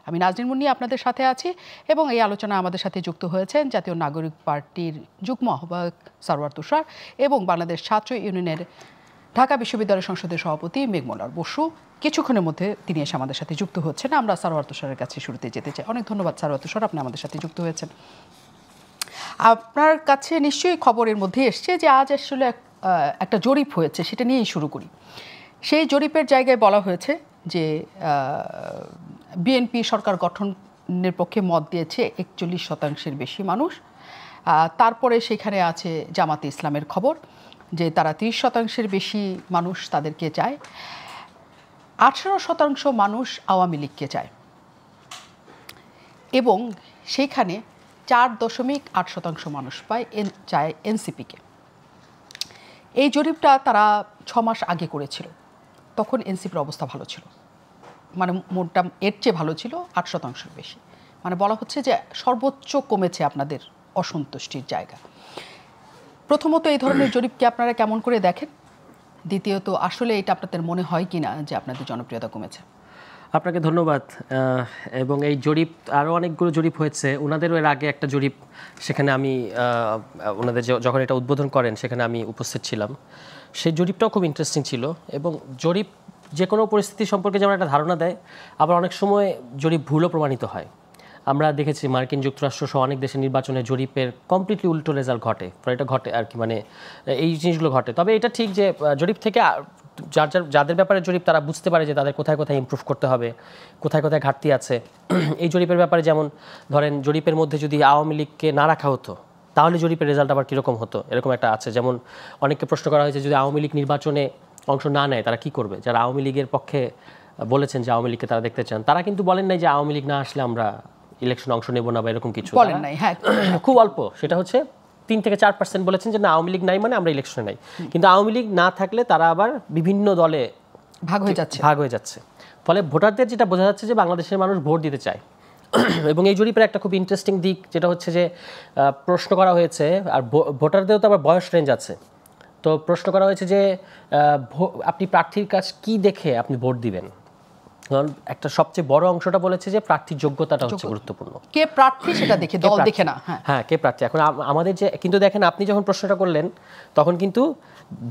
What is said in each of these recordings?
আমি নাজনীন মুন্নি আপনাদের সাথে আছি এবং এই আলোচনায় আমাদের সাথে যুক্ত হয়েছেন জাতীয় নাগরিক পার্টির যুগ্ম আহ্বায়ক সারওয়ার তুষার এবং বাংলাদেশ ছাত্র ইউনিয়নের ঢাকা বিশ্ববিদ্যালয় সংসদের সভাপতি মেঘমল্লার বসু। কিছুক্ষণের মধ্যে তিনি এসে আমাদের সাথে যুক্ত হচ্ছেন। আমরা সারওয়ার তুষারের কাছে শুরুতে যেতে চাই। অনেক ধন্যবাদ সারওয়ার তুষার, আপনি আমাদের সাথে যুক্ত হয়েছেন। আপনার কাছে নিশ্চয়ই খবরের মধ্যে এসছে যে আজ আসলে একটা জরিপ হয়েছে, সেটা নিয়েই শুরু করি। সেই জরিপের জায়গায় বলা হয়েছে যে বিএনপি সরকার গঠনের পক্ষে মত দিয়েছে 41% বেশি মানুষ। তারপরে সেখানে আছে জামাতে ইসলামের খবর যে তারা 30% বেশি মানুষ তাদেরকে চায়। 18% মানুষ আওয়ামী লীগকে চায় এবং সেইখানে 4.8% মানুষ চায় এনসিপিকে। এই জরিপটা তারা 6 মাস আগে করেছিল, তখন এনসিপির অবস্থা ভালো ছিল, মানে মোটটা এর চেয়ে ভালো ছিল, 8% বেশি। মানে বলা হচ্ছে যে সর্বোচ্চ কমেছে আপনাদের অসন্তুষ্টির জায়গা। প্রথমত এই ধরনের জরিপকে আপনারা কেমন করে দেখেন? দ্বিতীয়ত আসলে এটা আপনাদের মনে হয় কি না যে আপনাদের জনপ্রিয়তা কমেছে? আপনাকে ধন্যবাদ। এবং এই জরিপ আরও অনেকগুলো জরিপ হয়েছে, ওনাদেরও এর আগে একটা জরিপ, সেখানে আমি ওনাদের যখন এটা উদ্বোধন করেন সেখানে আমি উপস্থিত ছিলাম। সেই জরিপটাও খুব ইন্টারেস্টিং ছিল এবং জরিপ যে কোনো পরিস্থিতি সম্পর্কে যেমন একটা ধারণা দেয়, আবার অনেক সময় জরিপ ভুলও প্রমাণিত হয়। আমরা দেখেছি মার্কিন যুক্তরাষ্ট্র সহ অনেক দেশের নির্বাচনে জরিপের কমপ্লিটলি উল্টো রেজাল্ট ঘটে, এটা ঘটে আর কি, মানে এই জিনিসগুলো ঘটে। তবে এটা ঠিক যে জরিপ থেকে যাদের ব্যাপারে জরিপ তারা বুঝতে পারে যে তাদের কোথায় কোথায় ইমপ্রুভ করতে হবে, কোথায় কোথায় ঘাটতি আছে। এই জরিপের ব্যাপারে যেমন ধরেন জরিপের মধ্যে যদি আওয়ামী লীগকে না রাখা হতো তাহলে জরিপের রেজাল্ট আবার কীরকম হতো, এরকম একটা আছে। যেমন অনেককে প্রশ্ন করা হয়েছে যদি আওয়ামী লীগ নির্বাচনে অংশ না নেয় তারা কি করবে। যারা আওয়ামী লীগের পক্ষে বলেছেন যে আওয়ামী লীগকে তারা দেখতে চান, তারা কিন্তু বলেন নাই যে আওয়ামী লীগ না আসলে আমরা ইলেকশনে অংশ নেব না বা এরকম কিছু বলেন নাই। হ্যাঁ, খুব অল্প, সেটা হচ্ছে 3 থেকে 4% বলেছেন যে না আওয়ামী লীগ নাই মানে আমরা ইলেকশনে নাই। কিন্তু আওয়ামী লীগ না থাকলে তারা আবার বিভিন্ন দলে ভাগ হয়ে যাচ্ছে। ফলে ভোটারদের যেটা বোঝা যাচ্ছে যে বাংলাদেশের মানুষ ভোট দিতে চায়। এবং এই জরিপের একটা খুব ইন্টারেস্টিং দিক যেটা হচ্ছে যে প্রশ্ন করা হয়েছে, আর ভোটারদেরও তো আবার বয়স রেঞ্জ আছে, তো প্রশ্ন করা হয়েছে যে আপনি প্রার্থীর কাছ কি দেখে আপনি ভোট দিবেন। কারণ একটা সবচেয়ে বড় অংশটা বলেছে যে প্রার্থীর যোগ্যতাটা হচ্ছে গুরুত্বপূর্ণ, কে প্রার্থী সেটা দেখে, দল দেখে না। হ্যাঁ, কে প্রার্থী। এখন আমাদের যে কিন্তু দেখেন আপনি যখন প্রশ্নটা করলেন তখন কিন্তু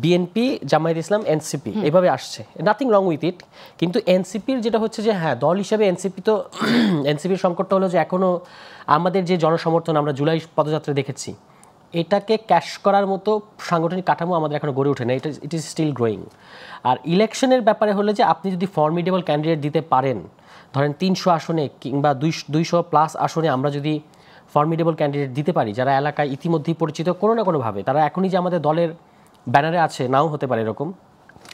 বিএনপি, জামায়াত ইসলাম, এনসিপি এইভাবে আসছে, নাথিং রং উইথ ইট। কিন্তু এনসিপির যেটা হচ্ছে যে হ্যাঁ দল হিসেবে এনসিপি তো এনসিপির সংকটটা হলো যে এখনও আমাদের যে জনসমর্থন আমরা জুলাই পদযাত্রা দেখেছি এটাকে ক্যাশ করার মতো সাংগঠনিক কাঠামো আমাদের এখনো গড়ে ওঠে না, ইট ইজ স্টিল গ্রোয়িং। আর ইলেকশনের ব্যাপারে হলে যে আপনি যদি ফর্মিডেবল ক্যান্ডিডেট দিতে পারেন, ধরেন 300 আসনে কিংবা 200+ আসনে আমরা যদি ফর্মিডেবল ক্যান্ডিডেট দিতে পারি যারা এলাকায় ইতিমধ্যেই পরিচিত কোনো না কোনোভাবে, তারা এখনই যে আমাদের দলের ব্যানারে আছে নাও হতে পারে এরকম,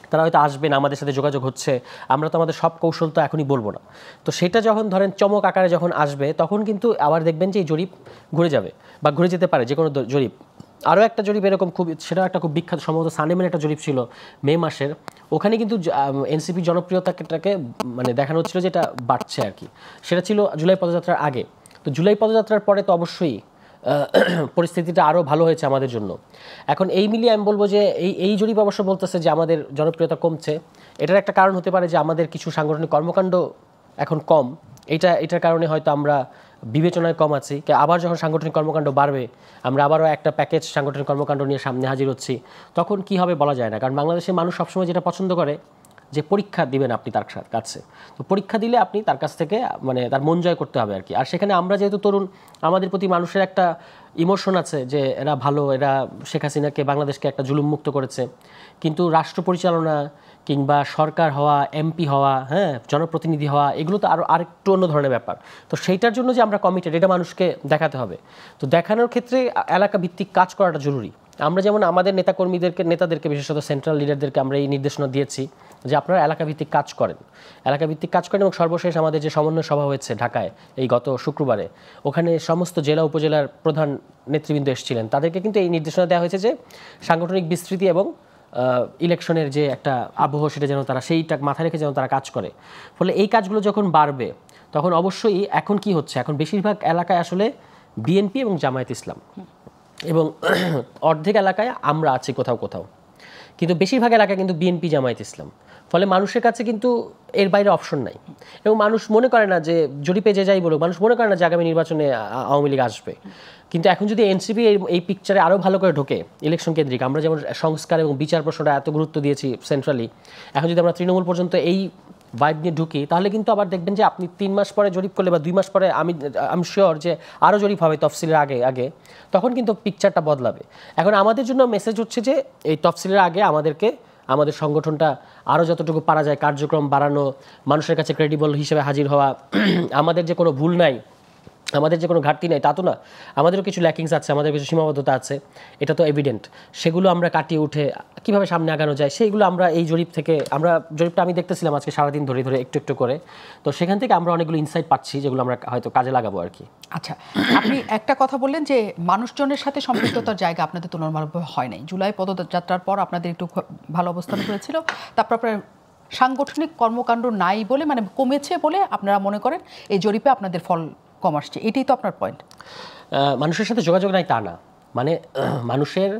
তারা হয়তো আসবেন, আমাদের সাথে যোগাযোগ হচ্ছে, আমরা তো আমাদের সব কৌশল তো এখনই বলবো না। তো সেটা যখন ধরেন চমক আকারে যখন আসবে তখন কিন্তু আবার দেখবেন যে এই জরিপ ঘুরে যাবে বা ঘুরে যেতে পারে যে কোনো জরিপ। আরও একটা জরিপ এরকম খুব, সেটাও একটা খুব বিখ্যাত, সম্ভবত সানেমের একটা জরিপ ছিল মে মাসের, ওখানে কিন্তু এনসিপি জনপ্রিয়তাটাকে মানে দেখানো হচ্ছিল যে এটা বাড়ছে আর কি। সেটা ছিল জুলাই পদযাত্রার আগে। তো জুলাই পদযাত্রার পরে তো অবশ্যই পরিস্থিতিটা আরও ভালো হয়েছে আমাদের জন্য। এখন এই মিলিয়ে আমি বলবো যে এই জরিপ অবশ্য বলতেছে যে আমাদের জনপ্রিয়তা কমছে। এটার একটা কারণ হতে পারে যে আমাদের কিছু সাংগঠনিক কর্মকাণ্ড এখন কম, এটার কারণে হয়তো আমরা বিবেচনায় কম আছি। আবার যখন সাংগঠনিক কর্মকাণ্ড বাড়বে আমরা আবারও একটা প্যাকেজ সাংগঠনিক কর্মকাণ্ড নিয়ে সামনে হাজির হচ্ছি, তখন কি হবে বলা যায় না। কারণ বাংলাদেশের মানুষ সবসময় যেটা পছন্দ করে যে পরীক্ষা দিবেন আপনি তার কাছে, তো পরীক্ষা দিলে আপনি তার কাছ থেকে মানে তার মন জয় করতে হবে আর কি। আর সেখানে আমরা যেহেতু তরুণ, আমাদের প্রতি মানুষের একটা ইমোশন আছে যে এরা ভালো, এরা শেখ হাসিনাকে বাংলাদেশকে একটা জুলুম মুক্ত করেছে। কিন্তু রাষ্ট্র পরিচালনা কিংবা সরকার হওয়া, এমপি হওয়া, হ্যাঁ জনপ্রতিনিধি হওয়া, এগুলো তো আরেকটু অন্য ধরনের ব্যাপার। তো সেইটার জন্য যে আমরা কমিটেড এটা মানুষকে দেখাতে হবে। তো দেখানোর ক্ষেত্রে এলাকা ভিত্তিক কাজ করাটা জরুরি। আমরা যেমন আমাদের নেতাদেরকে বিশেষত সেন্ট্রাল লিডারদেরকে আমরা এই নির্দেশনা দিয়েছি যে আপনারা এলাকাভিত্তিক কাজ করেন, এবং সর্বশেষ আমাদের যে সমন্বয় সভা হয়েছে ঢাকায় এই গত শুক্রবারে, ওখানে সমস্ত জেলা উপজেলার প্রধান নেতৃবৃন্দ এসেছিলেন, তাদেরকে কিন্তু এই নির্দেশনা দেওয়া হয়েছে যে সাংগঠনিক বিস্তৃতি এবং ইলেকশনের যে একটা আবহ সেটা যেন তারা সেইটা মাথায় রেখে যেন তারা কাজ করে। ফলে এই কাজগুলো যখন বাড়বে তখন অবশ্যই এখন কি হচ্ছে, এখন বেশিরভাগ এলাকায় আসলে বিএনপি এবং জামায়াত ইসলাম, এবং অর্ধেক এলাকায় আমরা আছি কোথাও কোথাও, কিন্তু বেশিরভাগ এলাকায় কিন্তু বিএনপি জামায়াত ইসলাম। ফলে মানুষের কাছে কিন্তু এর বাইরে অপশন নাই, এবং মানুষ মনে করে না যে জরিপে যে যাই বলুক, মানুষ মনে করে না যে আগামী নির্বাচনে আওয়ামী লীগ আসবে। কিন্তু এখন যদি এনসিপি এই পিকচারে আরও ভালো করে ঢোকে ইলেকশন কেন্দ্রিক, আমরা যেমন সংস্কার এবং বিচার প্রশ্নটা এত গুরুত্ব দিয়েছি সেন্ট্রালি, এখন যদি আমরা তৃণমূল পর্যন্ত এই ভাইব নিয়ে ঢুকি, তাহলে কিন্তু আবার দেখবেন যে আপনি 3 মাস পরে জরিপ করলে বা 2 মাস পরে আমি শিওর যে আরও জরিপ হবে তফসিলের আগে তখন কিন্তু পিকচারটা বদলাবে। এখন আমাদের জন্য মেসেজ হচ্ছে যে এই তফসিলের আগে আমাদের সংগঠনটা আরও যতটুকু পারা যায় কার্যক্রম বাড়ানো, মানুষের কাছে ক্রেডিবল হিসেবে হাজির হওয়া। আমাদের যে কোনো ভুল নাই, আমাদের যে কোনো ঘাটতি নাই তা তো না, আমাদেরও কিছু ল্যাকিংস আছে, আমাদের কিছু সীমাবদ্ধতা আছে, এটা তো এভিডেন্ট। সেগুলো আমরা কাটিয়ে উঠে কীভাবে সামনে আগানো যায় সেইগুলো আমরা এই জরিপটা আমি দেখতেছিলাম আজকে সারাদিন ধরে একটু একটু করে, তো সেখান থেকে আমরা অনেকগুলো ইনসাইট পাচ্ছি যেগুলো আমরা হয়তো কাজে লাগাবো আর কি। আচ্ছা, আপনি একটা কথা বললেন যে মানুষজনের সাথে সম্পৃক্ততার জায়গা আপনাদের তুলনামূলকভাবে হয় নাই। জুলাই পদযাত্রার পর আপনাদের একটু ভালো অবস্থান হয়েছিল, তারপর আপনার সাংগঠনিক কর্মকাণ্ড নাই বলে, মানে কমেছে বলে আপনারা মনে করেন এই জরিপে আপনাদের ফল কম আসছে, এটাই তো আপনার পয়েন্ট? মানুষের সাথে যোগাযোগ নাই তা না, মানে মানুষের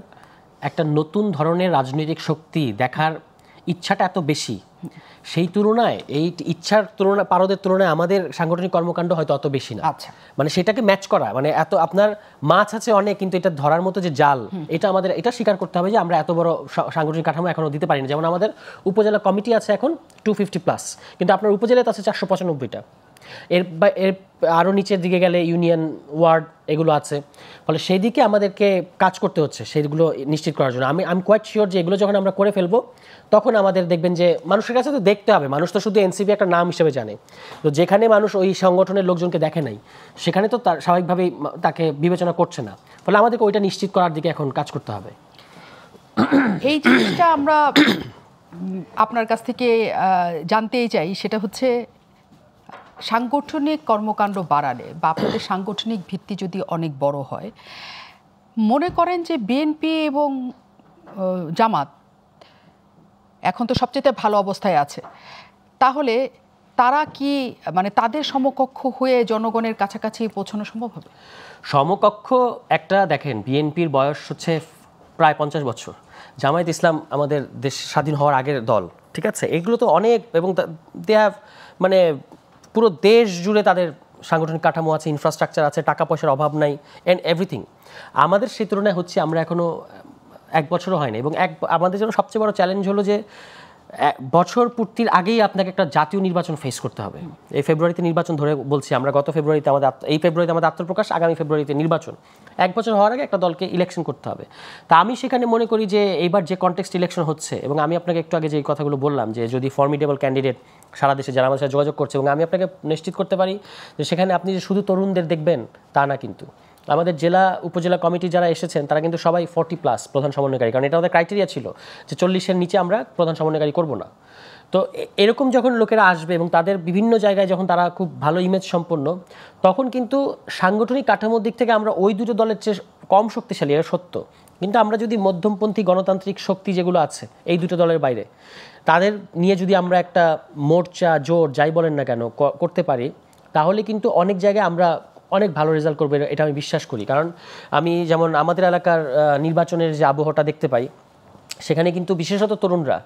একটা নতুন ধরনের রাজনৈতিক শক্তি দেখার ইচ্ছাটা এত বেশি, সেই তুলনায় এই ইচ্ছার তুলনায় পারদের তুলনায় আমাদের সাংগঠনিক কর্মকাণ্ড হয়তো অত বেশি না। আচ্ছা, মানে সেটাকে ম্যাচ করা, মানে এত আপনার মাছ আছে অনেক কিন্তু এটা ধরার মতো যে জাল, এটা স্বীকার করতে হবে যে আমরা এত বড় সাংগঠনিক কাঠামো এখনো দিতে পারি না। যেমন আমাদের উপজেলা কমিটি আছে এখন 250+, কিন্তু আপনার উপজেলাতে আছে 495টা। এর আরও নিচের দিকে গেলে ইউনিয়ন, ওয়ার্ড এগুলো আছে, ফলে সেই দিকে আমাদেরকে কাজ করতে হচ্ছে সেইগুলো নিশ্চিত করার জন্য। আমি কোয়াইট শিওর যে এগুলো যখন আমরা করে ফেলবো তখন আমাদের দেখবেন যে মানুষের কাছে তো দেখতে হবে, মানুষ তো শুধু এনসিপি একটা নাম হিসেবে জানে, তো যেখানে মানুষ ওই সংগঠনের লোকজনকে দেখে নাই সেখানে তো তার স্বাভাবিকভাবেই তাকে বিবেচনা করছে না, ফলে আমাদেরকে ওইটা নিশ্চিত করার দিকে এখন কাজ করতে হবে। এই জিনিসটা আমরা আপনার কাছ থেকে জানতেই চাই, সেটা হচ্ছে সাংগঠনিক কর্মকাণ্ড বাড়ালে বা আপনাদের সাংগঠনিক ভিত্তি যদি অনেক বড় হয়, মনে করেন যে বিএনপি এবং জামাত এখন তো সবচেয়ে ভালো অবস্থায় আছে, তাহলে তারা কি মানে তাদের সমকক্ষ হয়ে জনগণের কাছাকাছি পৌঁছানো সম্ভব হবে? সমকক্ষ একটা দেখেন, বিএনপির বয়স হচ্ছে প্রায় 50 বছর, জামায়াত ইসলাম আমাদের দেশ স্বাধীন হওয়ার আগের দল, ঠিক আছে, এগুলো তো অনেক, এবং দে হ্যাভ মানে পুরো দেশ জুড়ে তাদের সাংগঠনিক কাঠামো আছে, ইনফ্রাস্ট্রাকচার আছে, টাকা পয়সার অভাব নাই, অ্যান্ড এভরিথিং। আমাদের সেই তুলনায় হচ্ছে আমরা এখনও 1 বছরও হয়নি, এবং আমাদের জন্য সবচেয়ে বড় চ্যালেঞ্জ হলো যে বছর পূর্তির আগেই আপনাকে একটা জাতীয় নির্বাচন ফেস করতে হবে। এই ফেব্রুয়ারিতে নির্বাচন ধরে বলছি আমরা, এই ফেব্রুয়ারিতে আমাদের আত্মপ্রকাশ, আগামী ফেব্রুয়ারিতে নির্বাচন, 1 বছর হওয়ার আগে একটা দলকে ইলেকশন করতে হবে। তা আমি সেখানে মনে করি যে এইবার যে কনটেক্সট ইলেকশন হচ্ছে, এবং আমি আপনাকে একটু আগে যে কথাগুলো বললাম যে যদি ফর্মিডেবল ক্যান্ডিডেট সারা দেশে যারা আমাদের সাথে যোগাযোগ করছে, এবং আমি আপনাকে নিশ্চিত করতে পারি যে সেখানে আপনি যে শুধু তরুণদের দেখবেন তা না, কিন্তু আমাদের জেলা উপজেলা কমিটি যারা এসেছেন তারা কিন্তু সবাই 40+ প্রধান সমন্বয়কারী, কারণ এটা আমাদের ক্রাইটেরিয়া ছিল যে 40-এর নিচে আমরা প্রধান সমন্বয়কারী করব না। তো এরকম যখন লোকেরা আসবে এবং তাদের বিভিন্ন জায়গায় যখন তারা খুব ভালো ইমেজ সম্পন্ন, তখন কিন্তু সাংগঠনিক কাঠামোর দিক থেকে আমরা ওই দুটো দলের চেয়ে কম শক্তিশালী, এটা সত্য, কিন্তু আমরা যদি মধ্যমপন্থী গণতান্ত্রিক শক্তি যেগুলো আছে এই দুটো দলের বাইরে, তাদের নিয়ে যদি আমরা একটা মোর্চা, জোট যাই বলেন না কেন করতে পারি, তাহলে কিন্তু অনেক জায়গায় আমরা অনেক ভালো রেজাল্ট করবে, এটা আমি বিশ্বাস করি। কারণ আমি যেমন আমাদের এলাকার নির্বাচনের যে আবহাওয়াটা দেখতে পাই, সেখানে কিন্তু বিশেষত তরুণরা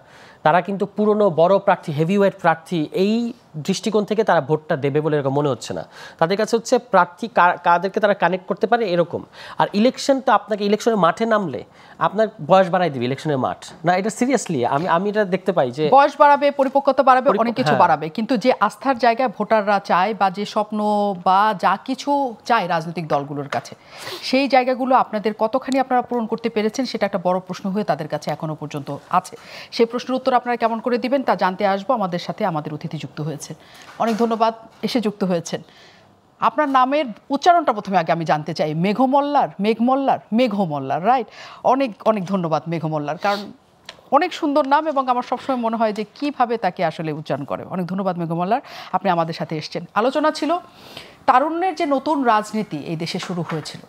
তারা কিন্তু পুরনো বড় প্রার্থী, হেভিওয়েট প্রার্থী, এই দৃষ্টিকোণ থেকে তারা ভোটটা দেবে বলে এরকম মনে হচ্ছে না। তাদের কাছে হচ্ছে প্রার্থী কাদেরকে তারা কানেক্ট করতে পারে এরকম। আর ইলেকশন তো আপনাকে ইলেকশনের মাঠে নামলে আপনার বয়স বাড়াই দিবে ইলেকশনের মাঠ, না এটা সিরিয়াসলি আমি এটা দেখতে পাই যে বয়স বাড়াবে, পরিপক্কতা বাড়াবে, অনেক কিছু বাড়াবে, কিন্তু যে আস্থার জায়গায় ভোটাররা চায় বা যে স্বপ্ন বা যা কিছু চায় রাজনৈতিক দলগুলোর কাছে, সেই জায়গাগুলো আপনাদের কতখানি আপনারা পূরণ করতে পেরেছেন সেটা একটা বড় প্রশ্ন হয়ে তাদের কাছে এখনো পর্যন্ত আছে। সেই প্রশ্নের উত্তর আপনারা কেমন করে দিবেন তা জানতে আসবো। আমাদের সাথে আমাদের অতিথি যুক্ত হয়েছে, অনেক ধন্যবাদ এসে যুক্ত হয়েছেন। আপনার নামের উচ্চারণটা প্রথমে আগে আমি জানতে চাই, মেঘমল্লার, রাইট? অনেক অনেক ধন্যবাদ মেঘমল্লার, কারণ অনেক সুন্দর নাম এবং আমার সবসময় মনে হয় যে কিভাবে তাকে আসলে উচ্চারণ করে। অনেক ধন্যবাদ মেঘমল্লার, আপনি আমাদের সাথে এসেছেন। আলোচনা ছিল তারুণ্যের যে নতুন রাজনীতি এই দেশে শুরু হয়েছিল,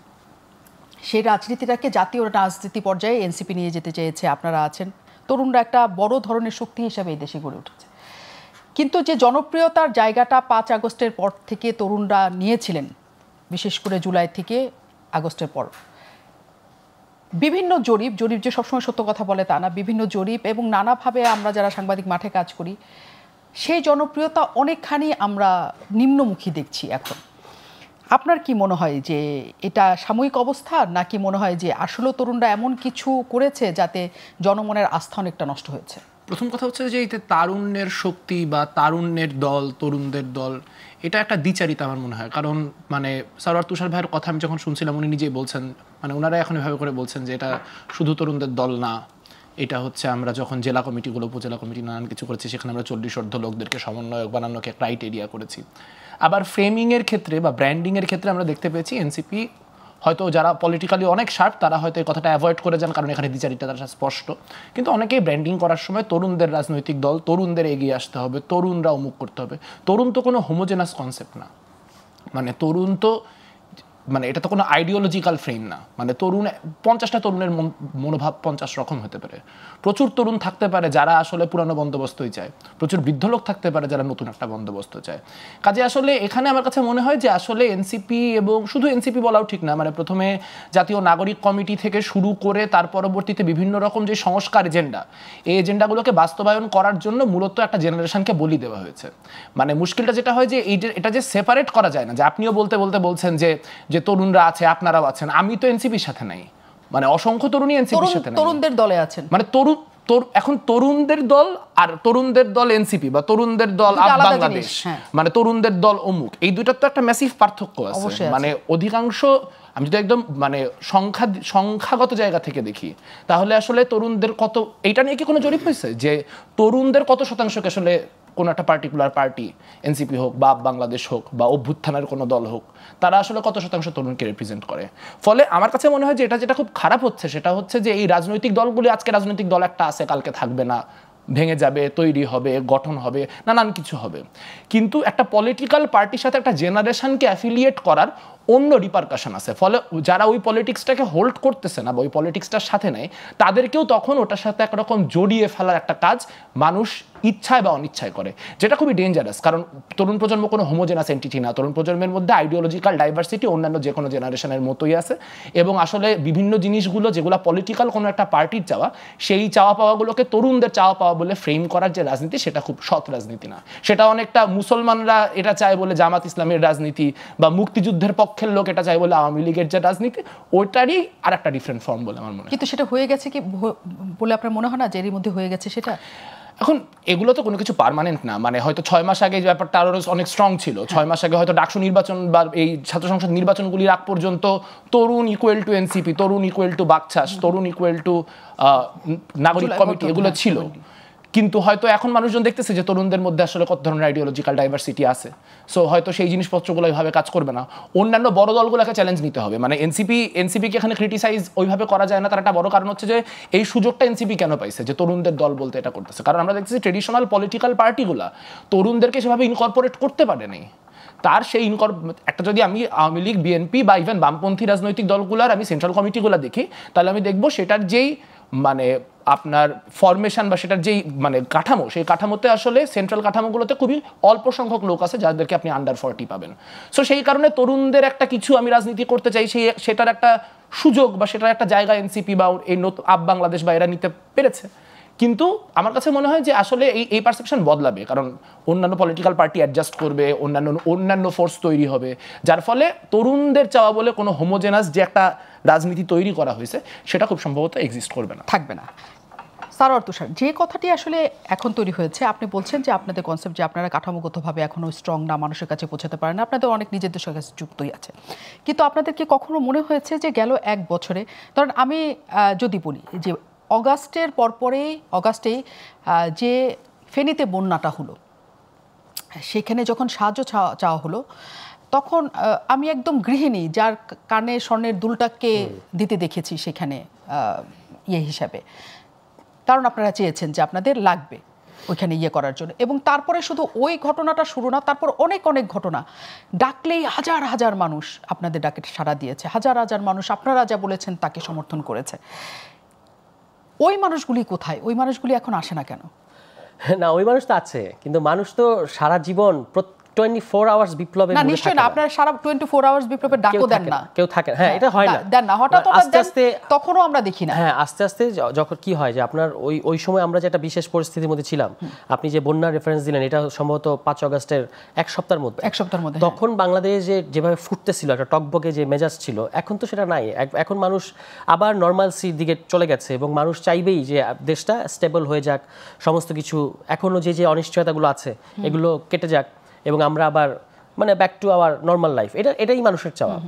সেই রাজনীতিটাকে জাতীয় রাজনীতি পর্যায়ে এনসিপি নিয়ে যেতে চেয়েছে। আপনারা আছেন, তরুণরা একটা বড় ধরনের শক্তি হিসাবে এই দেশে গড়ে উঠেছে, কিন্তু যে জনপ্রিয়তার জায়গাটা 5 আগস্টের পর থেকে তরুণরা নিয়েছিলেন, বিশেষ করে জুলাই থেকে আগস্টের পর, বিভিন্ন জরিপ যে সবসময় সত্য কথা বলে তা না, বিভিন্ন জরিপ এবং নানাভাবে আমরা যারা সাংবাদিক মাঠে কাজ করি সেই জনপ্রিয়তা অনেকখানি আমরা নিম্নমুখী দেখছি এখন। আপনার কি মনে হয় যে এটা সাময়িক অবস্থা, নাকি মনে হয় যে আসলে তরুণরা এমন কিছু করেছে যাতে জনমনের আস্থা অনেকটা নষ্ট হয়েছে? প্রথম কথা হচ্ছে যে এতে তারুণ্যের শক্তি বা তারুণ্যের দল, তরুণদের দল, এটা একটা দ্বিচারিতা আমার মনে হয়। কারণ মানে সরওয়ার তুষার ভাইয়ের কথা আমি যখন শুনছিলাম, উনি নিজেই বলছেন, মানে ওনারা এখন এভাবে করে বলছেন যে এটা শুধু তরুণদের দল না, এটা হচ্ছে আমরা যখন জেলা কমিটিগুলো, উপজেলা কমিটি নানান কিছু করেছি, সেখানে আমরা 40 লোকদেরকে সমন্বয়ক বানানোকে ক্রাইটেরিয়া করেছি। আবার ফ্রেমিংয়ের ক্ষেত্রে বা ব্র্যান্ডিংয়ের ক্ষেত্রে আমরা দেখতে পেয়েছি এনসিপি হয়তো যারা পলিটিক্যালি অনেক শার্প তারা হয়তো এই কথাটা অ্যাভয়েড করে যান, কারণ এখানে দ্বিচারিতা তারা স্পষ্ট। কিন্তু অনেকেই ব্র্যান্ডিং করার সময় তরুণদের রাজনৈতিক দল, তরুণদের এগিয়ে আসতে হবে, তরুণরা অমুক করতে হবে। তরুণ তো কোনো হোমোজেনাস কনসেপ্ট না, মানে তরুণ তো মানে এটা তো কোনো আইডিওলজিক্যাল ফ্রেম না। মানে তরুণ 50টা তরুণের মনোভাব 50 রকম হতে পারে। প্রচুর তরুণ থাকতে পারে যারা আসলে পুরানো বন্দোবস্তই চায়, প্রচুর বৃদ্ধ লোক থাকতে পারে যারা নতুন একটা বন্দোবস্ত চায়। কাজে আসলে এখানে আমার কাছে মনে হয় যে আসলে এনসিপি, এবং শুধু এনসিপি বলাও ঠিক না, মানে প্রথমে জাতীয় নাগরিক কমিটি থেকে শুরু করে তার পরবর্তীতে বিভিন্ন রকম যে সংস্কার এজেন্ডা, এই এজেন্ডাগুলোকে বাস্তবায়ন করার জন্য মূলত একটা জেনারেশনকে বলি দেওয়া হয়েছে। মানে মুশকিলটা যেটা হয় যে এটা যে সেপারেট করা যায় না, যে আপনিও বলছেন যে তরুণরা আছে, আপনারাও আছেন, আমি তো এনসিপির সাথে নাই, মানে অসংখ্য তরুণই এনসিপির সাথে নাই, তরুণদের দলে আছেন, মানে এখন তরুণদের দল আর তরুণদের দল এনসিপি বা তরুণদের দল আপ বাংলাদেশ, মানে তরুণদের দল অমুক, এই দুইটার তো একটা ম্যাসিভ পার্থক্য আছে। মানে অধিকাংশ, আমি যদি একদম মানে সংখ্যাগত জায়গা থেকে দেখি, তাহলে আসলে তরুণদের কত, এইটা নিয়ে কি কোনো জরিপ হয়েছে যে তরুণদের কত শতাংশকে আসলে কোনো একটা পার্টিকুলার পার্টি, এনসিপি হোক বা বাংলাদেশ হোক বা অভ্যুত্থানের কোনো দল হোক, তারা আসলে কত শতাংশ তরুণকে রিপ্রেজেন্ট করে? ফলে আমার কাছে মনে হয় যে যেটা খুব খারাপ হচ্ছে সেটা হচ্ছে যে এই রাজনৈতিক দলগুলি, আজকে রাজনৈতিক দল একটা আছে, কালকে থাকবে না, ভেঙে যাবে, তৈরি হবে, গঠন হবে, নানান কিছু হবে, কিন্তু একটা পলিটিক্যাল পার্টির সাথে একটা জেনারেশনকে অ্যাফিলিয়েট করার অন্য রিপারকাশন আছে। ফলে যারা ওই পলিটিক্সটাকে হোল্ড করতেছে না বা ওই পলিটিক্সটার সাথে নেই, তাদেরকেও তখন ওটার সাথে একরকম জড়িয়ে ফেলার একটা কাজ মানুষ ইচ্ছায় বা অনিচ্ছায় করে, যেটা খুবই ডেঞ্জারাস। কারণ তরুণ প্রজন্ম কোনো হোমোজেনাস এন্টিটি না, তরুণ প্রজন্মের মধ্যে আইডিওলজিক্যাল ডাইভার্সিটি অন্যান্য যে কোনো জেনারেশনের মতোই আছে, এবং আসলে বিভিন্ন জিনিসগুলো যেগুলো পলিটিক্যাল কোনো একটা পার্টির চাওয়া, সেই চাওয়া পাওয়াগুলোকে তরুণদের চাওয়া পাওয়া বলে ফ্রেম করার যে রাজনীতি, সেটা খুব সৎ রাজনীতি না। সেটা অনেকটা মুসলমানরা এটা চায় বলে জামাত ইসলামের রাজনীতি, বা মুক্তিযুদ্ধের পক্ষের লোক এটা চায় বলে আওয়ামী লীগের যে রাজনীতি, ওইটারই আর একটা ডিফারেন্ট ফর্ম বলে আমার মনে হয়। কিন্তু সেটা হয়ে গেছে কি বলে আপনার মনে হয় না যে এর মধ্যে হয়ে গেছে সেটা? এখন এগুলো তো কোনো কিছু পার্মানেন্ট না, মানে হয়তো 6 মাস আগে যে ব্যাপারটা আরো অনেক স্ট্রং ছিল, 6 মাস আগে হয়তো ডাকসু নির্বাচন বা এই ছাত্র সংসদ নির্বাচনগুলির আগ পর্যন্ত তরুণ ইকুয়াল টু এনসিপি, তরুণ ইকুয়াল টু বাকছাস, তরুণ ইকুয়াল টু নাগরিক কমিটি, এগুলো ছিল। কিন্তু হয়তো এখন মানুষজন দেখতেছে যে তরুণদের মধ্যে আসলে কত ধরনের আইডিওলজিক্যাল ডাইভার্সিটি আছে, সো হয়তো সেই জিনিসপত্রগুলো ওইভাবে কাজ করবে না। অন্যান্য বড় দলগুলোকে চ্যালেঞ্জ নিতে হবে। মানে এনসিপিকে এখানে ক্রিটিসাইজ ওইভাবে করা যায় না, তার একটা বড় কারণ হচ্ছে যে এই সুযোগটা এনসিপি কেন পাইছে যে তরুণদের দল বলতে এটা করতেছে। কারণ আমরা দেখতেছি ট্রেডিশনাল পলিটিক্যাল পার্টিগুলা তরুণদেরকে সেভাবে ইনকর্পোরেট করতে পারেনি। তার সেই একটা, যদি আমি আওয়ামী লীগ, বিএনপি বা ইভেন বামপন্থী রাজনৈতিক দলগুলার আমি সেন্ট্রাল কমিটিগুলো দেখি, তাহলে আমি দেখবো সেটার যেই মানে আপনার ফরমেশন বা সেটার যেই মানে কাঠামো, সেই কাঠামোতে আসলে সেন্ট্রাল কাঠামোগুলোতে খুবই অল্প সংখ্যক লোক আছে যাদেরকে আপনি আন্ডার 40 পাবেন। সো সেই কারণে তরুণদের একটা কিছু আমি রাজনীতি করতে চাই, সেটার একটা সুযোগ বা সেটার একটা জায়গা এনসিপি বা এই আপ বাংলাদেশ বা এরা নিতে পেরেছে। কিন্তু আমার কাছে মনে হয় যে আসলে এই পারসেপশন বদলাবে, কারণ অন্যান্য পলিটিক্যাল পার্টি অ্যাডজাস্ট করবে, অন্যান্য ফোর্স তৈরি হবে, যার ফলে তরুণদের চাওয়া বলে কোনো হোমোজেনাস যে একটা রাজনীতি তৈরি করা হয়েছে সেটা খুব সম্ভবত এক্সিস্ট করবে না, থাকবে না। সারওয়ার তুষার, যে কথাটি আসলে এখন তৈরি হয়েছে, আপনি বলছেন যে আপনাদের কনসেপ্ট যে আপনারা কাঠামোগতভাবে এখনও স্ট্রং না, মানুষের কাছে পৌঁছাতে পারেন, আপনাদের অনেক নিজেদের কাছে যুক্তই আছে, কিন্তু আপনাদের কি কখনো মনে হয়েছে যে গেল 1 বছরে, ধরেন আমি যদি বলি যে অগাস্টেই যে ফেনীতে বন্যাটা হলো, সেখানে যখন সাহায্য চাওয়া হলো, তখন আমি একদম গৃহিণী যার কানে স্বর্ণের দুলটাকে দিতে দেখেছি সেখানে হিসাবে, কারণ আপনারা চেয়েছেন যে আপনাদের লাগবে ওইখানে করার জন্য। এবং তারপরে শুধু ওই ঘটনাটা শুরু না, তারপর অনেক ঘটনা, ডাকলেই হাজার হাজার মানুষ আপনাদের ডাকে সাড়া দিয়েছে, হাজার হাজার মানুষ আপনারা যা বলেছেন তাকে সমর্থন করেছে। ওই মানুষগুলি কোথায়? ওই মানুষগুলি এখন আসে না কেন? না, ওই মানুষ তো আছে, কিন্তু মানুষ তো সারা জীবন 24 আওয়ার্স বিপ্লবের না নিশ্চয় না, আপনারা সারা 24 আওয়ার্স বিপ্লবের ডাকও দেন না, কেউ থাকে, হ্যাঁ এটা হয় না, দেন না, হঠাৎ আস্তে আস্তে তখনও আমরা দেখি না। হ্যাঁ আস্তে আস্তে যখন কি হয় যে আপনার ওই সময় আমরা যে একটা বিশেষ পরিস্থিতির মধ্যে ছিলাম, আপনি যে বন্যার রেফারেন্স দিলেন, এটা সম্ভবত 5 আগস্টের এক সপ্তাহের মধ্যে তখন বাংলাদেশ যেভাবে ফুটতেছিল, একটা টকবকে যে মেজাজ ছিল, এখন তো সেটা নাই। এখন মানুষ আবার নর্মালসির দিকে চলে গেছে এবং মানুষ চাইবেই যে দেশটা স্টেবল হয়ে যাক, সমস্ত কিছু এখনো যে অনিশ্চয়তাগুলো আছে এগুলো কেটে যাক এবং আমরা আবার মানে back to our normal life, এটাই মানুষের চাওয়া।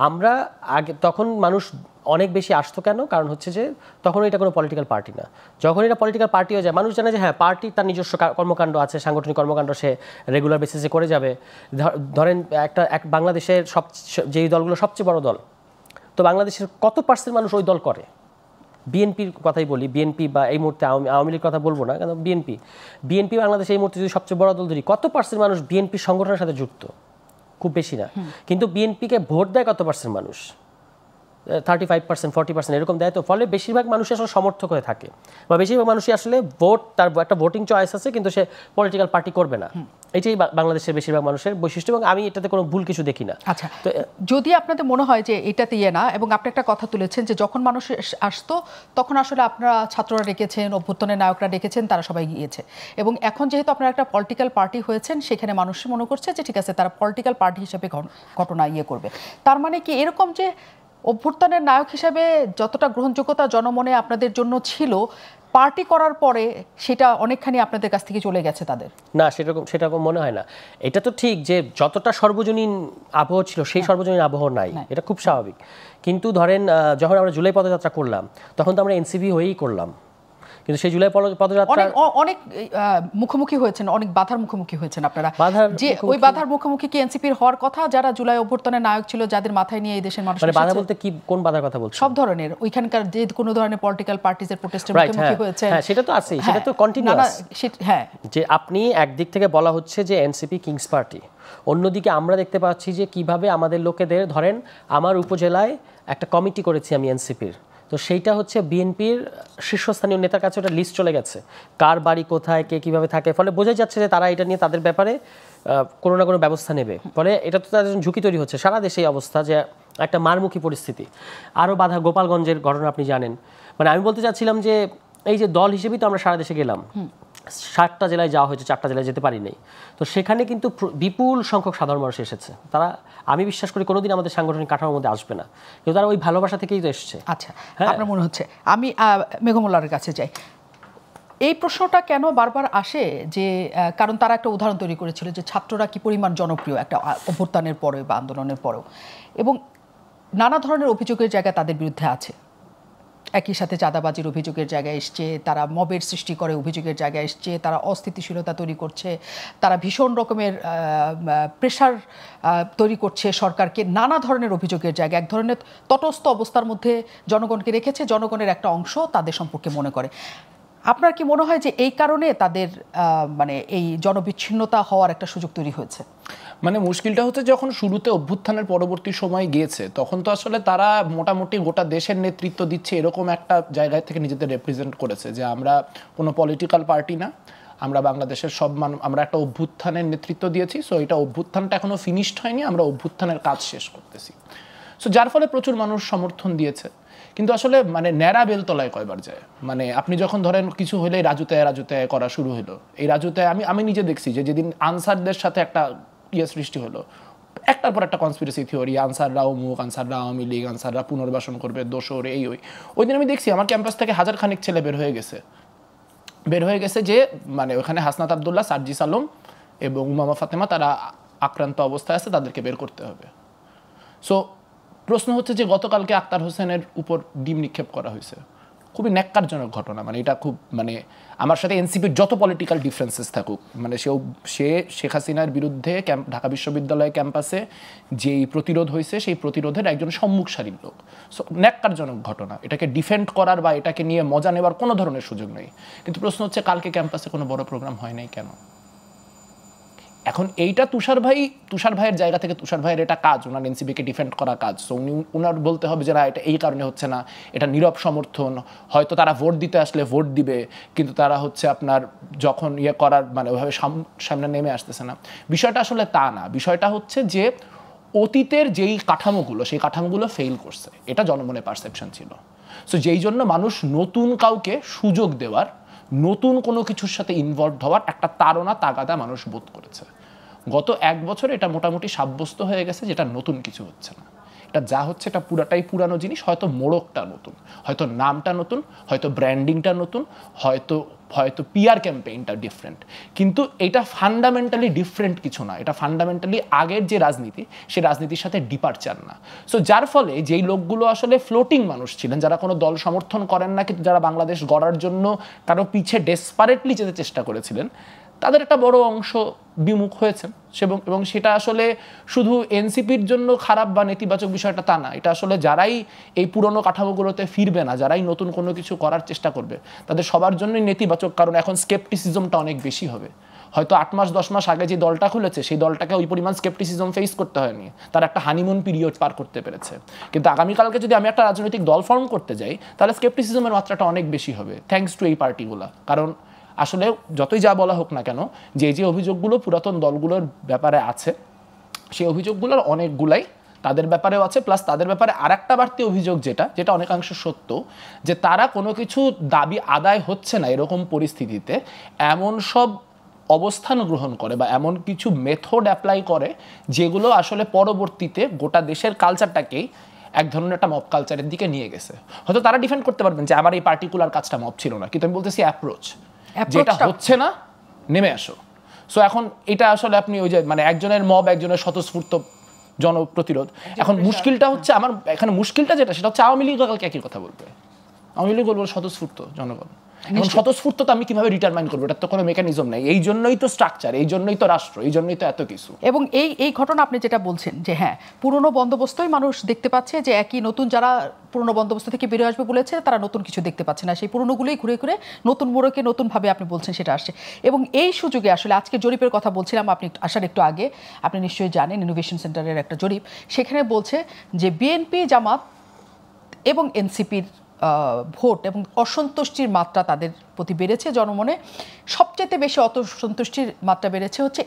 আমরা আগে তখন মানুষ অনেক বেশি আসতো কেন, কারণ হচ্ছে যে তখন এটা কোনো পলিটিক্যাল পার্টি না। যখন এটা পলিটিক্যাল পার্টি হয়ে যায়, মানুষ জানে যে হ্যাঁ পার্টি তার নিজস্ব কর্মকাণ্ড আছে, সাংগঠনিক কর্মকাণ্ড সে রেগুলার বেসিসে করে যাবে। ধরেন এক বাংলাদেশের যেই দলগুলো সবচেয়ে বড় দল, তো বাংলাদেশের কত % মানুষ ওই দল করে? বিএনপির কথাই বলি, বিএনপি বা এই মুহূর্তে আওয়ামী লীগের কথা বলবো না, কারণ বিএনপি বাংলাদেশে এই মুহূর্তে যদি সবচেয়ে বড় দল ধরি, কত % মানুষ বিএনপি সংগঠনের সাথে যুক্ত? খুব বেশি না। কিন্তু বিএনপিকে ভোট দেয় কত % মানুষ? 35%, 40% এরকম দেয়। তো ফলে বেশিরভাগ মানুষ আসলে সমর্থক হয়ে থাকে, বা বেশিরভাগ মানুষই আসলে তার একটা ভোটিং চয়েস আছে, কিন্তু সে পলিটিক্যাল পার্টি করবে না। এটাই বাংলাদেশের বেশিরভাগ মানুষের বৈশিষ্ট্য এবং আমি এটাতে কোনো ভুল কিছু দেখি না। আচ্ছা, যদি আপনাদের মনে হয় যে এটাতে না, এবং আপনি একটা কথা তুলেছেন যে যখন মানুষ আসতো তখন আসলে আপনারা ছাত্ররা ডেকেছেন, অভ্যুত্থানের নায়করা ডেকেছেন, তারা সবাই গিয়েছে, এবং এখন যেহেতু আপনারা একটা পলিটিক্যাল পার্টি হয়েছেন, সেখানে মানুষ মনে করছে যে ঠিক আছে তারা পলিটিক্যাল পার্টি হিসেবে ঘটনা করবে। তার মানে কি এরকম যে অভ্যুত্থানের নায়ক হিসেবে যতটা গ্রহণযোগ্যতা জনমনে আপনাদের জন্য ছিল, পার্টি করার পরে সেটা অনেকখানি আপনাদের কাছ থেকে চলে গেছে তাদের? না, সেরকম মনে হয় না। এটা তো ঠিক যে যতটা সর্বজনীন আবহ ছিল সেই সর্বজনীন আবহ নাই, এটা খুব স্বাভাবিক। কিন্তু ধরেন যখন আমরা জুলাই পদযাত্রা করলাম, তখন তো আমরা এনসিপি হয়েই করলাম, কিন্তু সেই জুলাই পদযাত্রা অনেক মুখোমুখি হয়েছেন, অনেক বাধার মুখোমুখি হয়েছেন আপনারা। যে ওই বাধার মুখোমুখি কি এনসিপির হওয়ার কথা, যারা জুলাই অভ্যুত্থানের নায়ক ছিল, যাদের মাথায় নিয়ে এই দেশের মানুষ? মানে বাধা বলতে কি, কোন বাধার কথা বলছেন? সব ধরনের, ওইখানকার যে কোনো ধরনের পলিটিক্যাল পার্টিজের প্রোটেস্টের মুখোমুখি হয়েছে। হ্যাঁ সেটা তো আছে, সেটা তো কন্টিনিউয়াস। হ্যাঁ, যে আপনি একদিক থেকে বলা হচ্ছে যে এনসিপি কিংস পার্টি, অন্যদিকে আমরা দেখতে পাচ্ছি যে কিভাবে আমাদের লোকেদের, ধরেন আমার উপজেলায় একটা কমিটি করেছি আমি এনসিপির, তো সেইটা হচ্ছে বিএনপির শীর্ষস্থানীয় নেতার কাছে ওটা লিস্ট চলে গেছে, কার বাড়ি কোথায়, কে কিভাবে থাকে। ফলে বোঝা যাচ্ছে যে তারা এটা নিয়ে তাদের ব্যাপারে কোনো না কোনো ব্যবস্থা নেবে। ফলে এটা তো তাদের ঝুঁকি তৈরি হচ্ছে। সারা দেশে এই অবস্থা, যে একটা মারমুখী পরিস্থিতি। আরও বাধা, গোপালগঞ্জের ঘটনা আপনি জানেন। মানে আমি বলতে চাচ্ছিলাম যে এই যে দল হিসেবেই তো আমরা সারা দেশে গেলাম, 7টা জেলায় যাওয়া হয়েছে, 4টা জেলায় যেতে পারি নাই। তো সেখানে কিন্তু বিপুল সংখ্যক সাধারণ মানুষ এসেছে। তারা, আমি বিশ্বাস করি, কোনোদিন আমাদের সাংগঠনিক কাঠামোর মধ্যে আসবে না, কিন্তু তারা ওই ভালোবাসা থেকেই তো এসছে। আচ্ছা, আপনার মনে হচ্ছে, আমি মেঘমুল্লার কাছে যাই। এই প্রশ্নটা কেন বারবার আসে যে কারণ তারা একটা উদাহরণ তৈরি করেছিল যে ছাত্ররা কি পরিমাণ জনপ্রিয় একটা অভ্যুত্থানের পরে বা আন্দোলনের পরেও, এবং নানা ধরনের অভিযোগের জায়গা তাদের বিরুদ্ধে আছে। একই সাথে চাঁদাবাজির অভিযোগের জায়গায় এসছে, তারা মবের সৃষ্টি করে অভিযোগের জায়গায় এসছে, তারা অস্থিতিশীলতা তৈরি করছে, তারা ভীষণ রকমের প্রেশার তৈরি করছে সরকারকে, নানা ধরনের অভিযোগের জায়গা। এক ধরনের তটস্থ অবস্থার মধ্যে জনগণকে রেখেছে, জনগণের একটা অংশ তাদের সম্পর্কে মনে করে। আপনার কি মনে হয় যে এই কারণে তাদের মানে এই জনবিচ্ছিন্নতা হওয়ার একটা সুযোগ তৈরি হয়েছে? মানে মুশকিলটা হচ্ছে যখন শুরুতে অভ্যুত্থানের পরবর্তী সময় গিয়েছে, তখন তো আসলে তারা মোটামুটি গোটা দেশের নেতৃত্ব দিচ্ছে এরকম একটা জায়গায় থেকে নিজেদের রিপ্রেজেন্ট করেছে যে আমরা কোনো পলিটিক্যাল পার্টি না, আমরা বাংলাদেশের সব আমরা একটা অভ্যুত্থানের নেতৃত্ব দিয়েছি, সো এটা অভ্যুত্থানটা এখনো ফিনিশড হয়নি, আমরা অভ্যুত্থানের কাজ শেষ করতেছি। সো যার ফলে প্রচুর মানুষ সমর্থন দিয়েছে। কিন্তু আসলে মানে ন্যাড়া বেলতলায় কয়বার যায়। মানে আপনি যখন ধরেন কিছু হলে রাজুতে করা শুরু হলো, এই রাজুতে আমি নিজে দেখছি যে যেদিন আনসারদের সাথে একটা সৃষ্টি হলো, একটার পর একটা কনস্পিরেসি থিওরি, আনসাররা অমুক, আনসাররা আওয়ামী লীগ, আনসাররা পুনর্বাসন করবে, দোসর, ওই দিন আমি দেখছি আমার ক্যাম্পাস থেকে 1000 খানিক ছেলে বের হয়ে গেছে যে মানে ওখানে হাসনাত আবদুল্লাহ, সার্জিস আলম এবং উমামা ফাতেমা তারা আক্রান্ত অবস্থায় আছে, তাদেরকে বের করতে হবে। সো প্রশ্ন হচ্ছে যে গতকালকে আক্তার হোসেনের উপর ডিম নিক্ষেপ করা হয়েছে, খুবই ন্যাক্কারজনক ঘটনা। মানে এটা খুব, মানে আমার সাথে এনসিপির যত পলিটিক্যাল ডিফারেন্সেস থাকুক, মানে সে শেখ হাসিনার বিরুদ্ধে ঢাকা বিশ্ববিদ্যালয় ক্যাম্পাসে যেই প্রতিরোধ হয়েছে, সেই প্রতিরোধের একজন সম্মুখ সারির লোক। সো ন্যাক্কারজনক ঘটনা, এটাকে ডিফেন্ড করার বা এটাকে নিয়ে মজা নেওয়ার কোনো ধরনের সুযোগ নেই। কিন্তু প্রশ্ন হচ্ছে কালকে ক্যাম্পাসে কোনো বড় প্রোগ্রাম হয় নাই কেন? এখন এইটা তুষার ভাইয়ের জায়গা থেকে তুষার ভাইয়ের এটা কাজ, ওনার এনসিপিকে ডিফেন্ড করা কাজ। সো ওনার বলতে হবে যে না এটা এই কারণে হচ্ছে না, এটা নীরব সমর্থন, হয়তো তারা ভোট দিতে আসলে ভোট দিবে কিন্তু তারা হচ্ছে আপনার যখন ইয়ে করার মানে ওইভাবে সামনে নেমে আসতেছে না। বিষয়টা আসলে তা না, বিষয়টা হচ্ছে যে অতীতের যেই কাঠামোগুলো সেই কাঠামোগুলো ফেল করছে, এটা জনমনে পারসেপশন ছিল। সো যেই জন্য মানুষ নতুন কাউকে সুযোগ দেওয়ার, নতুন কোনো কিছুর সাথে ইনভলভ হওয়ার একটা তাড়না তাগাদা মানুষ বোধ করেছে। গত 1 বছর এটা মোটামুটি সাব্যস্ত হয়ে গেছে যেটা নতুন কিছু হচ্ছে না, এটা যা হচ্ছে এটা পুরাটাই পুরানো জিনিস। হয়তো মোড়কটা নতুন, হয়তো নামটা নতুন, হয়তো ব্র্যান্ডিংটা নতুন, হয়তো পিআর ক্যাম্পেইনটা ডিফারেন্ট, কিন্তু এটা ফান্ডামেন্টালি ডিফারেন্ট কিছু না। এটা ফান্ডামেন্টালি আগের যে রাজনীতি সেই রাজনীতির সাথে ডিপারচার না। সো যার ফলে যেই লোকগুলো আসলে ফ্লোটিং মানুষ ছিলেন, যারা কোনো দল সমর্থন করেন না কিন্তু যারা বাংলাদেশ গড়ার জন্য কারো পিছে ডেসপারেটলি যেতে চেষ্টা করেছিলেন, তাদের একটা বড় অংশ বিমুখ হয়েছেন। এবং সেটা আসলে শুধু এনসিপির জন্য খারাপ বা নেতিবাচক বিষয়টা তা না, এটা আসলে যারাই এই পুরনো কাঠামোগুলোতে ফিরবে না, যারাই নতুন কোনো কিছু করার চেষ্টা করবে, তাদের সবার জন্যই নেতিবাচক। কারণ এখন স্কেপটিসিজমটা অনেক বেশি হবে। হয়তো 8 মাস 10 মাস আগে যে দলটা খুলেছে সেই দলটাকে ওই পরিমাণ স্কেপটিসিজম ফেস করতে হয়নি, তার একটা হানিমুন পিরিয়ড পার করতে পেরেছে। কিন্তু আগামীকালকে যদি আমি একটা রাজনৈতিক দল ফর্ম করতে যাই তাহলে স্কেপটিসিজমের মাত্রাটা অনেক বেশি হবে, থ্যাঙ্কস টু এই পার্টিগুলা। কারণ আসলে যতই যা বলা হোক না কেন, যে অভিযোগগুলো পুরাতন দলগুলোর ব্যাপারে আছে সেই অভিযোগগুলোর অনেকগুলাই তাদের ব্যাপারেও আছে, প্লাস তাদের ব্যাপারে আরেকটা বাড়তি অভিযোগ যেটা অনেকাংশ সত্য, যে তারা কোনো কিছু দাবি আদায় হচ্ছে না এরকম পরিস্থিতিতে এমন সব অবস্থান গ্রহণ করে বা এমন কিছু মেথড অ্যাপ্লাই করে যেগুলো আসলে পরবর্তীতে গোটা দেশের কালচারটাকেই এক ধরনের একটা মব কালচারের দিকে নিয়ে গেছে। হয়তো তারা ডিফেন্ড করতে পারবেন যে আমার এই পার্টিকুলার কাজটা মব ছিল না, কিন্তু আমি বলতেছি অ্যাপ্রোচ, যেটা হচ্ছে না নেমে আসো। সো এখন এটা আসলে আপনি ওই যে মানে একজনের মব, একজনের স্বতঃস্ফূর্ত জনপ্রতিরোধ। এখন মুশকিলটা হচ্ছে আমার এখানে মুশকিলটা যেটা সেটা হচ্ছে আওয়ামী লীগ কালকে একই কথা বলবে। আওয়ামী লীগ বলবো স্বতঃস্ফূর্ত জনগণ। এখন স্বতঃস্ফূর্ততা আমি কিভাবে ডিটারমাইন করবো? এটা তো কোনো মেকানিজম নেই। এই জন্যই তো স্ট্রাকচার, এই জন্যই তো রাষ্ট্র, এই জন্যই তো এত কিছু। এবং এই ঘটনা আপনি যেটা বলছেন যে হ্যাঁ পুরনো বন্দোবস্তই মানুষ দেখতে পাচ্ছে, যে একই নতুন যারা পুরনো বন্দোবস্ত থেকে বেরিয়ে আসবে বলেছে তারা নতুন কিছু দেখতে পাচ্ছে না, সেই পুরনোগুলোই ঘুরে ঘুরে নতুন মোড়কে নতুনভাবে আপনি বলছেন সেটা আসছে। এবং এই সুযোগে আসলে আজকে জরিপের কথা বলছিলাম, আপনি আসার একটু আগে আপনি নিশ্চয়ই জানেন ইনোভেশন সেন্টারের একটা জরিপ, সেখানে বলছে যে বিএনপি, জামাত এবং এনসিপির ভোট এবং অসন্তুষ্টির মাত্রা তাদের প্রতি বেড়েছে জনমনে। সবচেয়ে বেশি অসন্তুষ্টির মাত্রা বেড়েছে হচ্ছে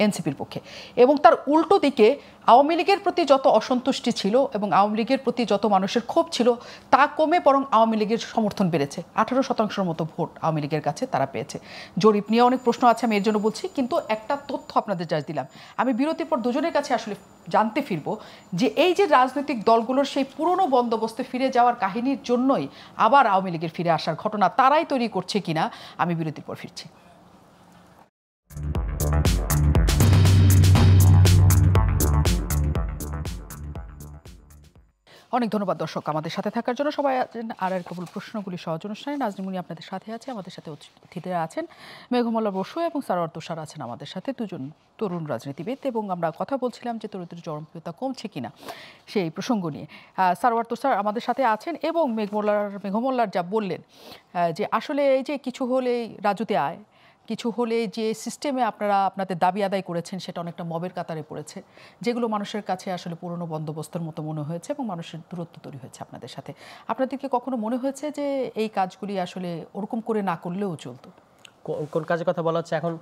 এনসিপির পক্ষে, এবং তার উল্টো দিকে আওয়ামী লীগের প্রতি যত অসন্তুষ্টি ছিল এবং আওয়ামী লীগের প্রতি যত মানুষের ক্ষোভ ছিল তা কমে বরং আওয়ামী লীগের সমর্থন বেড়েছে। 18% মতো ভোট আওয়ামী লীগের কাছে তারা পেয়েছে। জরিপ নিয়ে অনেক প্রশ্ন আছে, আমি এর জন্য বলছি, কিন্তু একটা তথ্য আপনাদের জাজ দিলাম। আমি বিরতির পর দুজনের কাছে আসলে জানতে ফিরবো যে এই যে রাজনৈতিক দলগুলোর সেই পুরনো বন্দোবস্তে ফিরে যাওয়ার কাহিনীর জন্যই আবার আওয়ামী লীগের ফিরে আসার ঘটনা তারাই তৈরি করছে কিনা। আমি বিরতির পর ফিরছি। অনেক ধন্যবাদ দর্শক আমাদের সাথে থাকার জন্য। সবাই আছেন আর কেবল প্রশ্নগুলি সহজ অনুষ্ঠানে। নাজনীমুনি আপনাদের সাথে আছে, আমাদের সাথে অতিথিরা আছেন মেঘমল্লা বসু এবং সারোয়ার তুষার আছেন আমাদের সাথে, দুজন তরুণ রাজনীতিবিদ। এবং আমরা কথা বলছিলাম যে তরুণদের জনপ্রিয়তা কমছে কিনা সেই প্রসঙ্গ নিয়ে। সারোয়ার তুষার আমাদের সাথে আছেন এবং মেঘমল্লার যা বললেন যে আসলে এই যে কিছু হলেই রাজুতে আয়, কিছু হলে যে সিস্টেমে আপনারা আপনাদের দাবি আদায় করেছেন সেটা অনেকটা মবের কাতারে পড়েছে, যেগুলো মানুষের কাছে আসলে পুরনো বন্দোবস্তের মতো মনে হয়েছে এবং মানুষের দূরত্ব তৈরি হয়েছে আপনাদের সাথে। আপনাদেরকে কখনো মনে হয়েছে যে এই কাজগুলি আসলে ওরকম করে না করলেও চলতো? কোন কাজের কথা বলা হচ্ছে? এখন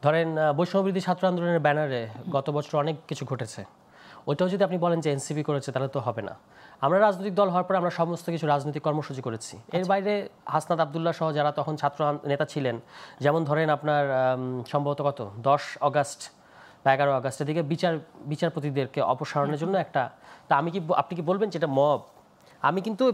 ধরেন বৈষম্যবিরোধী ছাত্র আন্দোলনের ব্যানারে গত বছর অনেক কিছু ঘটেছে, ওইটাও যদি আপনি বলেন যে এনসিপি করেছে তাহলে তো হবে না। আমরা রাজনৈতিক দল হওয়ার পর আমরা সমস্ত কিছু রাজনৈতিক কর্মসূচি করেছি। এর বাইরে হাসনাত আবদুল্লাহ সহ যারা তখন ছাত্র নেতা ছিলেন, যেমন ধরেন আপনার সম্ভবত 10 অগাস্ট বা 11 অগাস্টের দিকে বিচারপতিদেরকে অপসারণের জন্য একটা, তা আপনি কি বলবেন যেটা মব? আমি কিন্তু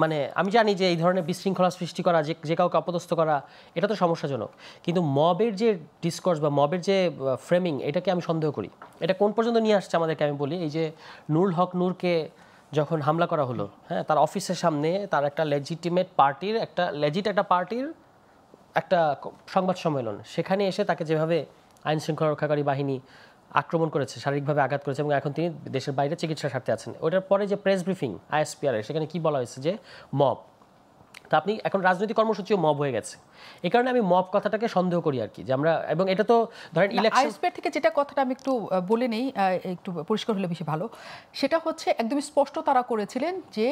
মানে আমি জানি যে এই ধরনের বিশৃঙ্খলা সৃষ্টি করা, যে কাউকে অপদস্থ করা, এটা তো সমস্যাজনক, কিন্তু মবের যে ডিসকোর্স বা মবের যে ফ্রেমিং, এটাকে আমি সন্দেহ করি। এটা কোন পর্যন্ত নিয়ে আসছে আমাদেরকে আমি বলি, এই যে নুরুল হক নূরকে যখন হামলা করা হলো, হ্যাঁ, তার অফিসের সামনে তার একটা একটা পার্টির একটা সংবাদ সম্মেলন, সেখানে এসে তাকে যেভাবে আইন শৃঙ্খলা রক্ষাকারী বাহিনী আক্রমণ করেছে, শারীরিকভাবে আঘাত করেছে, এবং এখন তিনি দেশের বাইরে চিকিৎসার স্বার্থে আছেন। ওটার পরে যে প্রেস ব্রিফিং ISPR, সেখানে কি বলা হয়েছে যে মব, তা আপনি এখন রাজনৈতিক কর্মসূচিও মব হয়ে গেছে, এই কারণে আমি মব কথাটাকে সন্দেহ করি আর কি, যে আমরা, এবং এটা তো ধরেন ইলেকশন আইএসপিআর থেকে যেটা কথাটা আমি একটু বলে নেই, একটু পরিষ্কার হলে বেশি ভালো, সেটা হচ্ছে একদমই স্পষ্ট তারা করেছিলেন যে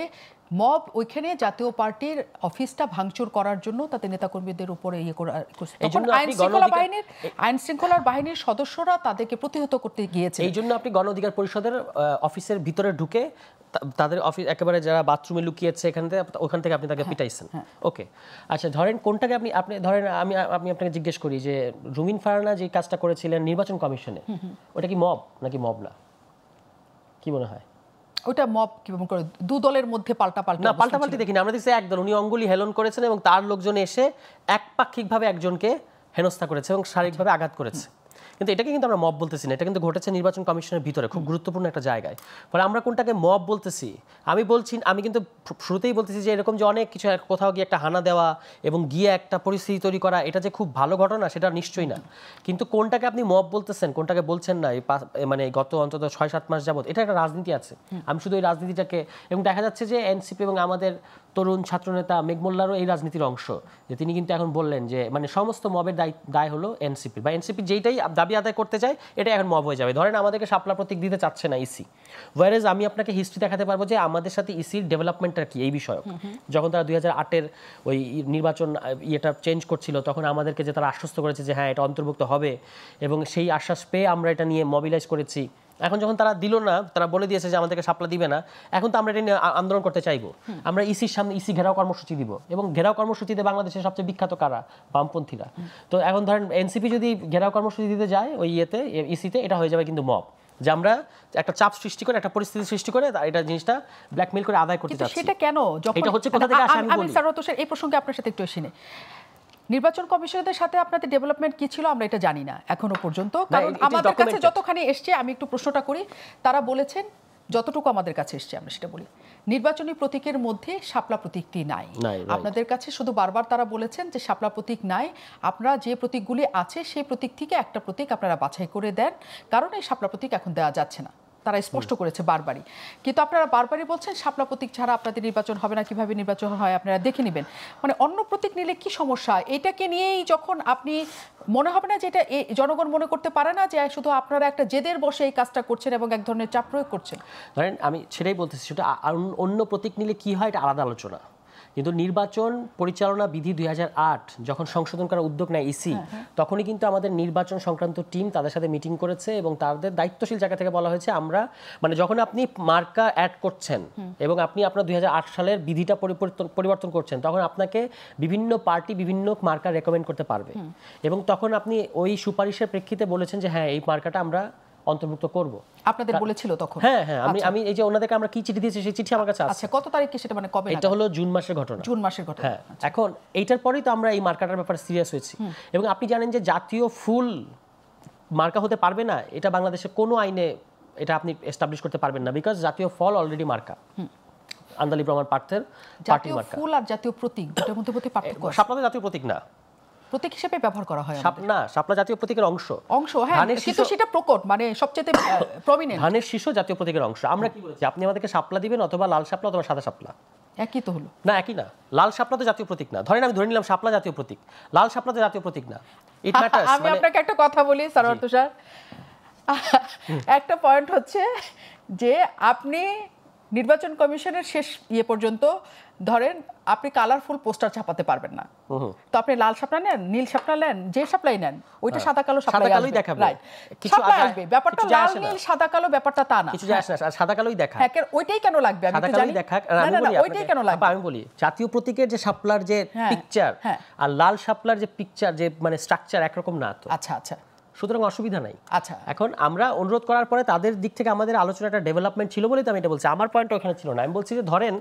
মব ওইখানে জাতীয় পার্টির অফিসটা ভাঙচুর করার জন্য তাদের নেতাকর্মীদের উপরে ইয়ে করা, আইন শৃঙ্খলার বাহিনীর সদস্যরা তাদেরকে প্রতিহত করতে গিয়েছে। এই জন্য আপনি গণ অধিকার পরিষদের অফিসের ভিতরে ঢুকে তাদের অফিস একেবারে যারা বাথরুমে লুকিয়েছে ওখান থেকে আপনি তাকে পিটাইছেন। ওকে, আচ্ছা ধরেন কোনটাকে আপনি ধরেন আমি আপনাকে জিজ্ঞেস করি যে রুমিন ফারহানা যে কাজটা করেছিলেন নির্বাচন কমিশনে, ওটা কি মব নাকি মব না, কি মনে হয়? ওটা মব কি মনে করে দু দলের মধ্যে পাল্টাপাল্টি দেখিনি, আমরা দেখছি একদল উনি অঙ্গুলি হেলন করেছেন এবং তার লোকজন এসে একপাক্ষিকভাবে একজনকে হেনস্থা করেছে এবং শারীরিকভাবে আঘাত করেছে, কিন্তু এটাকে কিন্তু আমরা মব বলতেছি না, এটা কিন্তু ঘটেছে নির্বাচন কমিশনের ভিতরে খুব গুরুত্বপূর্ণ একটা জায়গায়। ফলে আমরা কোনটাকে মব বলতেছি, আমি কিন্তু শুরুতেই বলতেছি যে এরকম যে অনেক কিছু কোথাও গিয়ে একটা হানা দেওয়া এবং গিয়ে একটা পরিস্থিতি তৈরি করা, এটা যে খুব ভালো ঘটনা সেটা নিশ্চয়ই না, কিন্তু কোনটাকে আপনি মব বলতেছেন কোনটাকে বলছেন না, মানে গত অন্তত 6-7 মাস যাবত এটা একটা রাজনীতি আছে। আমি শুধু এই রাজনীতিটাকে, এবং দেখা যাচ্ছে যে এনসিপি এবং আমাদের তরুণ ছাত্রনেতা মেঘমোল্লারও এই রাজনীতির অংশ, যে তিনি কিন্তু এখন বললেন যে মানে সমস্ত মবের দায় হলো এনসিপি, বা এনসিপি যেইটাই দাবি আদায় করতে চায় এটা এখন মব হয়ে যাবে। ধরেন আমাদেরকে শাপলা প্রতীক দিতে চাচ্ছে না ইসি, ওয়ারেজ আমি আপনাকে হিস্ট্রি দেখাতে পারবো যে আমাদের সাথে ইসির ডেভেলপমেন্টটা কি এই বিষয়ক। যখন তারা 2008-এর ওই নির্বাচন ইয়েটা চেঞ্জ করছিল তখন আমাদেরকে যে তারা আশ্বস্ত করেছে যে হ্যাঁ এটা অন্তর্ভুক্ত হবে, এবং সেই আশ্বাস পেয়ে আমরা এটা নিয়ে মোবিলাইজ করেছি। এখন যখন তারা দিল না, তারা বলে দিয়েছে যে আমাদেরকে শাপলা দিবে না, এখন তো আমরা এটা নিয়ে আন্দোলন করতে চাইবো। আমরা ইসির সামনে ইসি ঘেরাও কর্মসূচি দিব, এবং ঘেরাও কর্মসূচিতে বাংলাদেশের সবচেয়ে বিখ্যাত কারা? বামপন্থীরা। তো এখন ধরেন এনসিপি যদি ঘেরাও কর্মসূচি দিতে যায় ওই ইসিতে, এটা হয়ে যাবে কিন্তু মব, যে আমরা একটা চাপ সৃষ্টি করে একটা পরিস্থিতি সৃষ্টি করে এটা জিনিসটা ব্ল্যাকমেইল করে আদায় করতে যাচ্ছি। সেটা কেন? এটা হচ্ছে কোথা থেকে আসে আমি বলি। এই প্রসঙ্গে আপনার সাথে একটু এসে নির্বাচন কমিশনের সাথে আপনাদের ডেভেলপমেন্ট কি ছিল আমরা এটা জানি না এখনো পর্যন্ত, কারণ আমাদের কাছে যতখানি এসছে, আমি একটু প্রশ্নটা করি, তারা বলেছেন যতটুকু আমাদের কাছে এসছে আমরা সেটা বলি, নির্বাচনী প্রতীকের মধ্যে শাপলা প্রতীকটি নাই। আপনাদের কাছে শুধু বারবার তারা বলেছেন যে শাপলা প্রতীক নাই, আপনারা যে প্রতীকগুলি আছে সেই প্রতীক থেকে একটা প্রতীক আপনারা বাছাই করে দেন, কারণ এই শাপলা প্রতীক এখন দেওয়া যাচ্ছে না, তারা স্পষ্ট করেছে বারবারই। কিন্তু আপনারা বারবারই বলছেন শাপলা প্রতীক ছাড়া আপনাদের নির্বাচন হবে না, কিভাবে নির্বাচন হয় আপনারা দেখে নেবেন। মানে অন্য প্রতীক নিলে কি সমস্যা? এটাকে নিয়েই যখন আপনি মনে হবে না যে এটা জনগণ মনে করতে পারে না যে শুধু আপনারা একটা জেদের বসে এই কাজটা করছেন এবং এক ধরনের চাপ প্রয়োগ করছেন? ধরেন আমি সেটাই বলতেছি, সেটা অন্য প্রতীক নিলে কি হয় এটা আলাদা আলোচনা, কিন্তু নির্বাচন পরিচালনা বিধি 2008 যখন সংশোধন করার উদ্যোগ নেয় ইসি, তখনই কিন্তু আমাদের নির্বাচন সংক্রান্ত টিম তাদের সাথে মিটিং করেছে এবং তাদের দায়িত্বশীল জায়গা থেকে বলা হয়েছে আমরা মানে যখন আপনি মার্কা অ্যাড করছেন এবং আপনি আপনার 2008 সালের বিধিটা পরিবর্তন করছেন, তখন আপনাকে বিভিন্ন পার্টি বিভিন্ন মার্কা রেকমেন্ড করতে পারবে, এবং তখন আপনি ওই সুপারিশের প্রেক্ষিতে বলেছেন যে হ্যাঁ এই মার্কাটা আমরা অন্তর্ভুক্ত করব। আপনাদের বলেছিল তখন? হ্যাঁ হ্যাঁ, আমি এই যে ওনাদেরকে আমরা কি চিঠি দিয়েছি সেই চিঠি আমার কাছে আছে। আচ্ছা, কত তারিখে সেটা, মানে কবে? এটা হলো জুন মাসের ঘটনা। জুন মাসের ঘটনা। হ্যাঁ, এখন এইটার পরেই তো আমরা এই মার্কাটার ব্যাপারে সিরিয়াস হয়েছি, এবং আপনি জানেন যে জাতীয় ফুল মার্কা হতে পারবে না, এটা বাংলাদেশের কোনো আইনে এটা আপনি এস্টাবলিশ করতে পারবেন না, বিকজ জাতীয় ফল অলরেডি মার্কা। আন্দালিব রহমান পার্থের পার্টি মার্কা। ফুল আর জাতীয় প্রতীক দুটোর মধ্যে পার্থক্য আছে। শাপলা জাতীয় প্রতীক না, প্রতীক হিসেবে ব্যবহার করা হয় না, শাপলা জাতীয় প্রতীকের অংশ। হ্যাঁ, কিন্তু সেটা প্রকট, মানে সবচেয়ে প্রমিনেন্ট। ধানের শীষ জাতীয় প্রতীকের অংশ। আমরা কি বলেছি, আপনি আমাদেরকে শাপলা দিবেন অথবা লাল শাপলা অথবা সাদা শাপলা, একই তো হলো না? একই না, লাল শাপলা তো জাতীয় প্রতীক না। ধরেন আমি ধরে নিলাম শাপলা জাতীয় প্রতীক, লাল শাপলা তো জাতীয় প্রতীক না। ইট ম্যাটার্স। আমি আপনাকে একটা কথা বলি সারওয়ার তুষার, একটা পয়েন্ট হচ্ছে যে আপনি নির্বাচন কমিশনের শেষ পর্যন্ত ধরেন আপনি কালারফুল পোস্টার ছাপাতে পারবেন না, তো আপনি লাল শাপলা নেন, নীল শাপলা নেন, যে শাপলাই নেন, ওইটা সাদা কালো শাপলাই দেখাবে, রাইট? কিছু আসবে, ব্যাপারটা লাল নীল সাদা কালো ব্যাপারটা তা না, কিছু আসে না, সাদা কালোই দেখায়। হ্যাঁ, ওইটাই কেন লাগবে? আমি তো জানি না, ওইটাই কেন লাগবে? আমি বলি জাতীয় প্রতীকের যে শাপলার যে পিকচার আর লাল শাপলার যে পিকচার, যে মানে স্ট্রাকচার একরকম না তো। আচ্ছা আচ্ছা, সুতরাং অসুবিধা নাই। আচ্ছা, এখন আমরা অনুরোধ করার পরে তাদের দিক থেকে আমাদের আলোচনাটা ডেভেলপমেন্ট ছিল বলেই তো আমি এটা বলছি। আমার পয়েন্ট ওখানে ছিল না। আমি বলছি যে ধরেন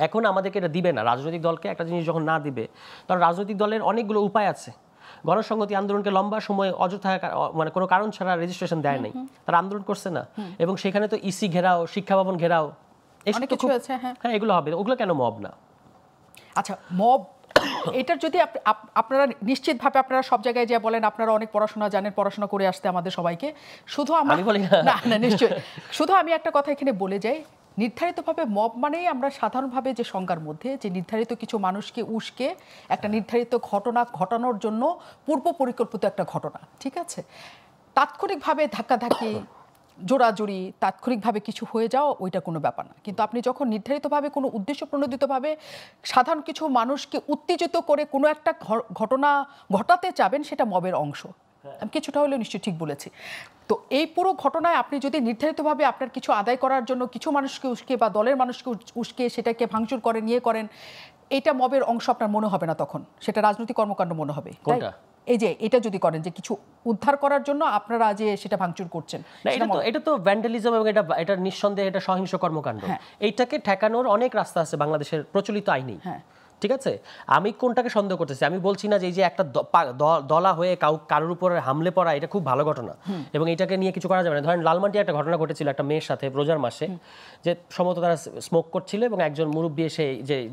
এখন আমাদেরকে এটা দিবে না, রাজনৈতিক দলকে একটা জিনিস যখন না দিবে, তখন রাজনৈতিক দলের অনেকগুলো উপায় আছে। গণসংহতি আন্দোলনকে লম্বা সময় অযথা মানে কোনো কারণ ছাড়া রেজিস্ট্রেশন দেয় নাই, তারা আন্দোলন করছে না, এবং সেখানে তো ইসি ঘেরাও, শিক্ষা ভবন ঘেরাও, হ্যাঁ এগুলো হবে, ওগুলো কেন মব না? আচ্ছা, মব এটার যদি আপনারা নিশ্চিতভাবে আপনারা সব জায়গায় যা বলেন আপনারা অনেক পড়াশোনা জানেন, পড়াশোনা করে আসতে আমাদের সবাইকে, শুধু আমি বলি না, নিশ্চয়ই, শুধু আমি একটা কথা এখানে বলে যাই, নির্ধারিতভাবে মব মানেই আমরা সাধারণভাবে যে সংজ্ঞার মধ্যে যে নির্ধারিত কিছু মানুষকে উস্কে একটা নির্ধারিত ঘটনা ঘটানোর জন্য পূর্ব পরিকল্পিত একটা ঘটনা, ঠিক আছে? তাৎক্ষণিকভাবে ধাক্কাধাক্কি, জোড়াজুড়ি, তাৎক্ষণিকভাবে কিছু হয়ে যাওয়া ওইটা কোনো ব্যাপার না। কিন্তু আপনি যখন নির্ধারিতভাবে কোনো উদ্দেশ্য প্রণোদিতভাবে সাধারণ কিছু মানুষকে উত্তেজিত করে কোনো একটা ঘটনা ঘটাতে চাবেন, সেটা মবের অংশ। আমি কিছুটা হলেও নিশ্চয়ই ঠিক বলেছি। তো এই পুরো ঘটনায় আপনি যদি নির্ধারিতভাবে আপনার কিছু আদায় করার জন্য কিছু মানুষকে উস্কে বা দলের মানুষকে উস্কে সেটাকে ভাঙচুর করেন, ইয়ে করেন, এটা মবের অংশ আপনার মনে হবে না, তখন সেটা রাজনৈতিক কর্মকাণ্ড মনে হবে। এই যে এটা যদি করেন যে কিছু উদ্ধার করার জন্য আপনারা যে সেটা ভাঙচুর করছেন, এটা তো ভ্যান্ডালিজম এবং এটা নিঃসন্দেহে এটা সহিংস কর্মকাণ্ড। এইটাকে ঠেকানোর অনেক রাস্তা আছে বাংলাদেশের প্রচলিত আইনেই, ঠিক আছে? আমি কোনটাকে সন্দেহ করতেছি, আমি বলছি না যে এই যে একটা দলা হয়ে কারোর উপর হামলে পড়া এটা খুব ভালো ঘটনা এবং এটাকে নিয়ে কিছু করা যাবে না। ধরেন লালমাটিয়া একটা ঘটনা ঘটেছিল একটা মেয়ের সাথে রোজার মাসে, যে সম্ভবত তারা স্মোক করছিল এবং একজন মুরব্বী এসে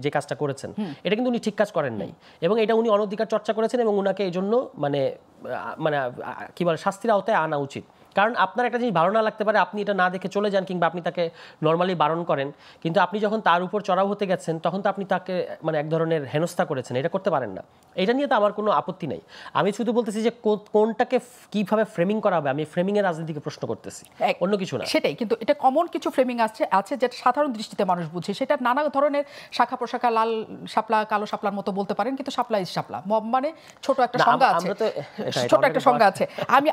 যে কাজটা করেছেন, এটা কিন্তু উনি ঠিক কাজ করেন নাই এবং এটা উনি অনধিকার চর্চা করেছেন এবং উনাকে এই জন্য মানে কি বলে শাস্তির আওতায় আনা উচিত। কারণ আপনার একটা জিনিস ভালো না লাগতে পারে, আপনি এটা না দেখে চলে যান কিংবা আপনি তাকে নর্মালি বারণ করেন, কিন্তু আপনি যখন তার উপর চড়াও হতে গেছেন তখন তো আপনি তাকে মানে এক ধরনের হেনস্থা করেছেন, এটা করতে পারেন না। এটা নিয়ে তো আমার কোনো আপত্তি নেই। আমি শুধু বলতেছি যে কোনটাকে কিভাবে ফ্রেমিং করা হবে, আমি ফ্রেমিং এর রাজনীতিকে প্রশ্ন করতেছি, অন্য কিছু না। সেটাই, কিন্তু এটা কমন কিছু ফ্রেমিং আছে যেটা সাধারণ দৃষ্টিতে মানুষ বুঝে, সেটা নানা ধরনের শাখা প্রশাখা, লাল শাপলা কালো শাপলার মতো বলতে পারেন, কিন্তু শাপলা ইজ শাপলা। মব মানে ছোট একটা সংজ্ঞা আছে, ছোট একটা সংজ্ঞা আছে।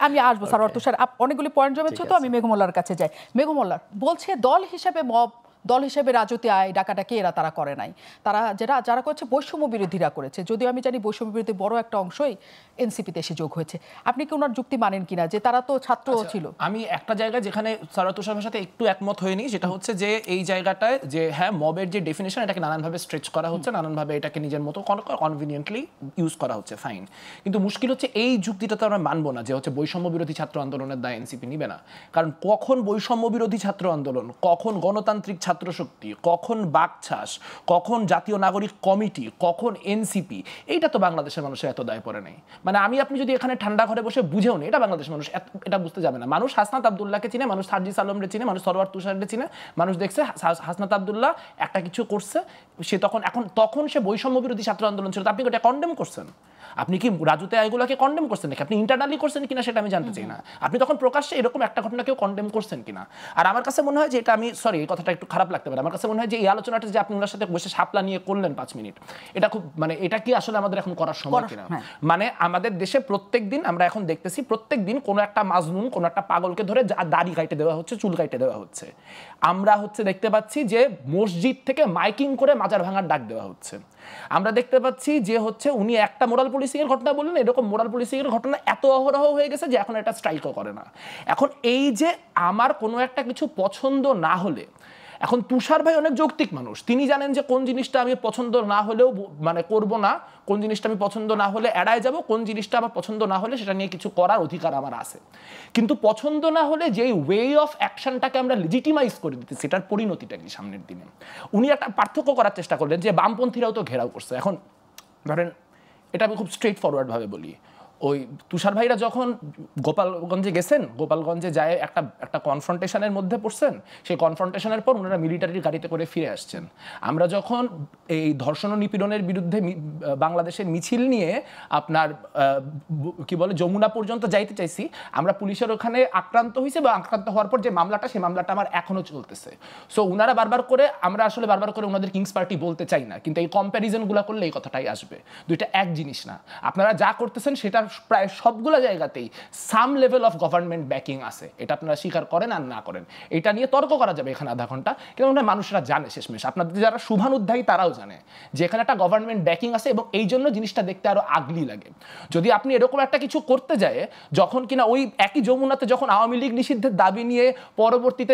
আমি আসবো সারওয়ার তুষার, অনেকগুলি পয়েন্ট জমেছে, তো আমি মেঘমোল্লার কাছে যাই। মেঘমোল্লার বলছে দল হিসেবে মব, দল হিসেবে রাজতে আয় ডাকাডাকি তারা করে নাই, যারা করেছে বৈষম্য বিরোধীরা করেছে। যদিও আমি জানি বৈষম্য বিরোধী বড় একটা অংশই এনসিপিতে এসে যোগ হয়েছে। আপনি কি ওনার যুক্তি মানেন কিনা যে তারা তো ছাত্র ছিল? আমি একটা জায়গায় যেখানে সারওয়ার তুষারের সাথে একটু একমত হইনি, সেটা হচ্ছে যে এই জায়গাটায় যে হ্যাঁ মবের যে ডেফিনেশন এটাকে নানানভাবে স্ট্রেচ করা হচ্ছে, নানানভাবে এটাকে নিজের মতো কনভিনিয়েন্টলি ইউজ করা হচ্ছে, ফাইন। কিন্তু মুশকিল হচ্ছে এই যুক্তিটা তো আমরা মানবো না যে হচ্ছে বৈষম্য বিরোধী ছাত্র আন্দোলনের দায় এনসিপি নিবে না। কারণ কখন বৈষম্য বিরোধী ছাত্র আন্দোলন, কখন গণতান্ত্রিক ছাত্র শক্তি, কখন বাকছাস, কখন জাতীয় নাগরিক কমিটি, কখন এনসিপি, এইটা তো বাংলাদেশের মানুষের এত দায় পড়ে নাই। মানে আপনি যদি এখানে ঠান্ডা ঘরে বসে বুঝেও নেই, এটা বাংলাদেশের মানুষ এটা বুঝতে যাবে না। মানুষ হাসনাত আব্দুল্লাহকে চিনে, মানুষ সার্জিস আলমরে চিনে, মানুষ সরওয়ার তুষারকে চিনে, মানুষ দেখছে হাসনাত আব্দুল্লাহ একটা কিছু করছে, সে তখন সে বৈষম্য বিরোধী ছাত্র আন্দোলন ছিল। আপনি ওটা কন্ডেম করছেন? আপনি কি রাজুতে এগুলোকে কন্ডেম করছেন নাকি? আপনি ইন্টারনালি করছেন কিনা সেটা আমি জানতে চাই না। আপনি তখন প্রকাশ্যে এরকম একটা ঘটনাকেও কন্ডেম করছেন কিনা? আর আমার কাছে মনে হয় যে এটা এই কথাটা একটু খারাপ লাগতে পারে, আমার কাছে মনে হয় যে এই আলোচনাটা যে আপনি ওনার সাথে বসে শাপলা নিয়ে করলেন 5 মিনিট, এটা খুব এটা কি আসলে আমাদের এখন করার সময় কিনা? মানে আমাদের দেশে প্রত্যেকদিন আমরা এখন দেখতেছি, প্রত্যেকদিন কোনো একটা মাজনুন, কোনো একটা পাগলকে ধরে দাড়ি কাটে দেওয়া হচ্ছে, চুল কাটে দেওয়া হচ্ছে। আমরা দেখতে পাচ্ছি যে মসজিদ থেকে মাইকিং করে মাজার ভাঙার ডাক দেওয়া হচ্ছে। আমরা দেখতে পাচ্ছি যে উনি একটা মোরাল পুলিশিং এর ঘটনা বললেন, এরকম মোরাল পুলিশিং এর ঘটনা এত অহরহ হয়ে গেছে যে এখন এটা স্ট্রাইকও করে না। এখন এই যে আমার কোনো একটা কিছু পছন্দ না হলে, এখন তুষার ভাই অনেক যৌক্তিক মানুষ, তিনি জানেন যে কোন জিনিসটা আমি পছন্দ না হলেও করব না, কোন জিনিসটা আমি পছন্দ না হলে এড়ায় যাব, কোন জিনিসটা আমার পছন্দ না হলে সেটা নিয়ে কিছু করার অধিকার আমার আছে। কিন্তু পছন্দ না হলে যে ওয়ে অফ অ্যাকশনটাকে আমরা লেজিটিমাইজ করে দিতে, সেটার পরিণতিটা কি সামনের দিনে? উনি একটা পার্থক্য করার চেষ্টা করলেন যে বামপন্থীরাও তো ঘেরাও করছে। এখন ধরেন এটা আমি খুব স্ট্রেট ফরওয়ার্ড ভাবে বলি, ওই তুষার ভাইরা যখন গোপালগঞ্জে গেছেন, গোপালগঞ্জে যায় একটা কনফ্রন্টেশনের মধ্যে পড়ছেন, সেই কনফ্রন্টেশনের পর ওনারা মিলিটারির গাড়িতে করে ফিরে আসছেন। আমরা যখন এই ধর্ষণ ও নিপীড়নের বিরুদ্ধে বাংলাদেশের মিছিল নিয়ে আপনার যমুনা পর্যন্ত যাইতে চাইছি, আমরা পুলিশের ওখানে আক্রান্ত হয়েছে বা আক্রান্ত হওয়ার পর যে মামলাটা, সেই মামলাটা আমার এখনো চলতেছে। সো ওনারা বারবার করে ওনাদের কিংস পার্টি বলতে চাই না, কিন্তু এই কম্প্যারিজনগুলো করলে এই কথাটাই আসবে। দুইটা এক জিনিস না। আপনারা যা করতেছেন সেটার প্রায় সবগুলো জায়গাতেই some level of government backing আছে, এটা আপনারা স্বীকার করেন আর না করেন, এটা নিয়ে তর্ক করা যাবে এখানে আধা ঘন্টা, কিন্তু মানুষরা জানে, শেষমেশ আপনাদের যারা শুভানুধ্যায়ী তারাও জানে যে এখানে একটা গভর্নমেন্ট ব্যাকিং আছে এবং এই জন্য জিনিসটা দেখতে আরো আগলি লাগে। যদি আপনি এরকম একটা কিছু করতে যায়, যখন কিনা ওই একই যমুনাতে যখন আওয়ামী লীগ নিষিদ্ধের দাবি নিয়ে পরবর্তীতে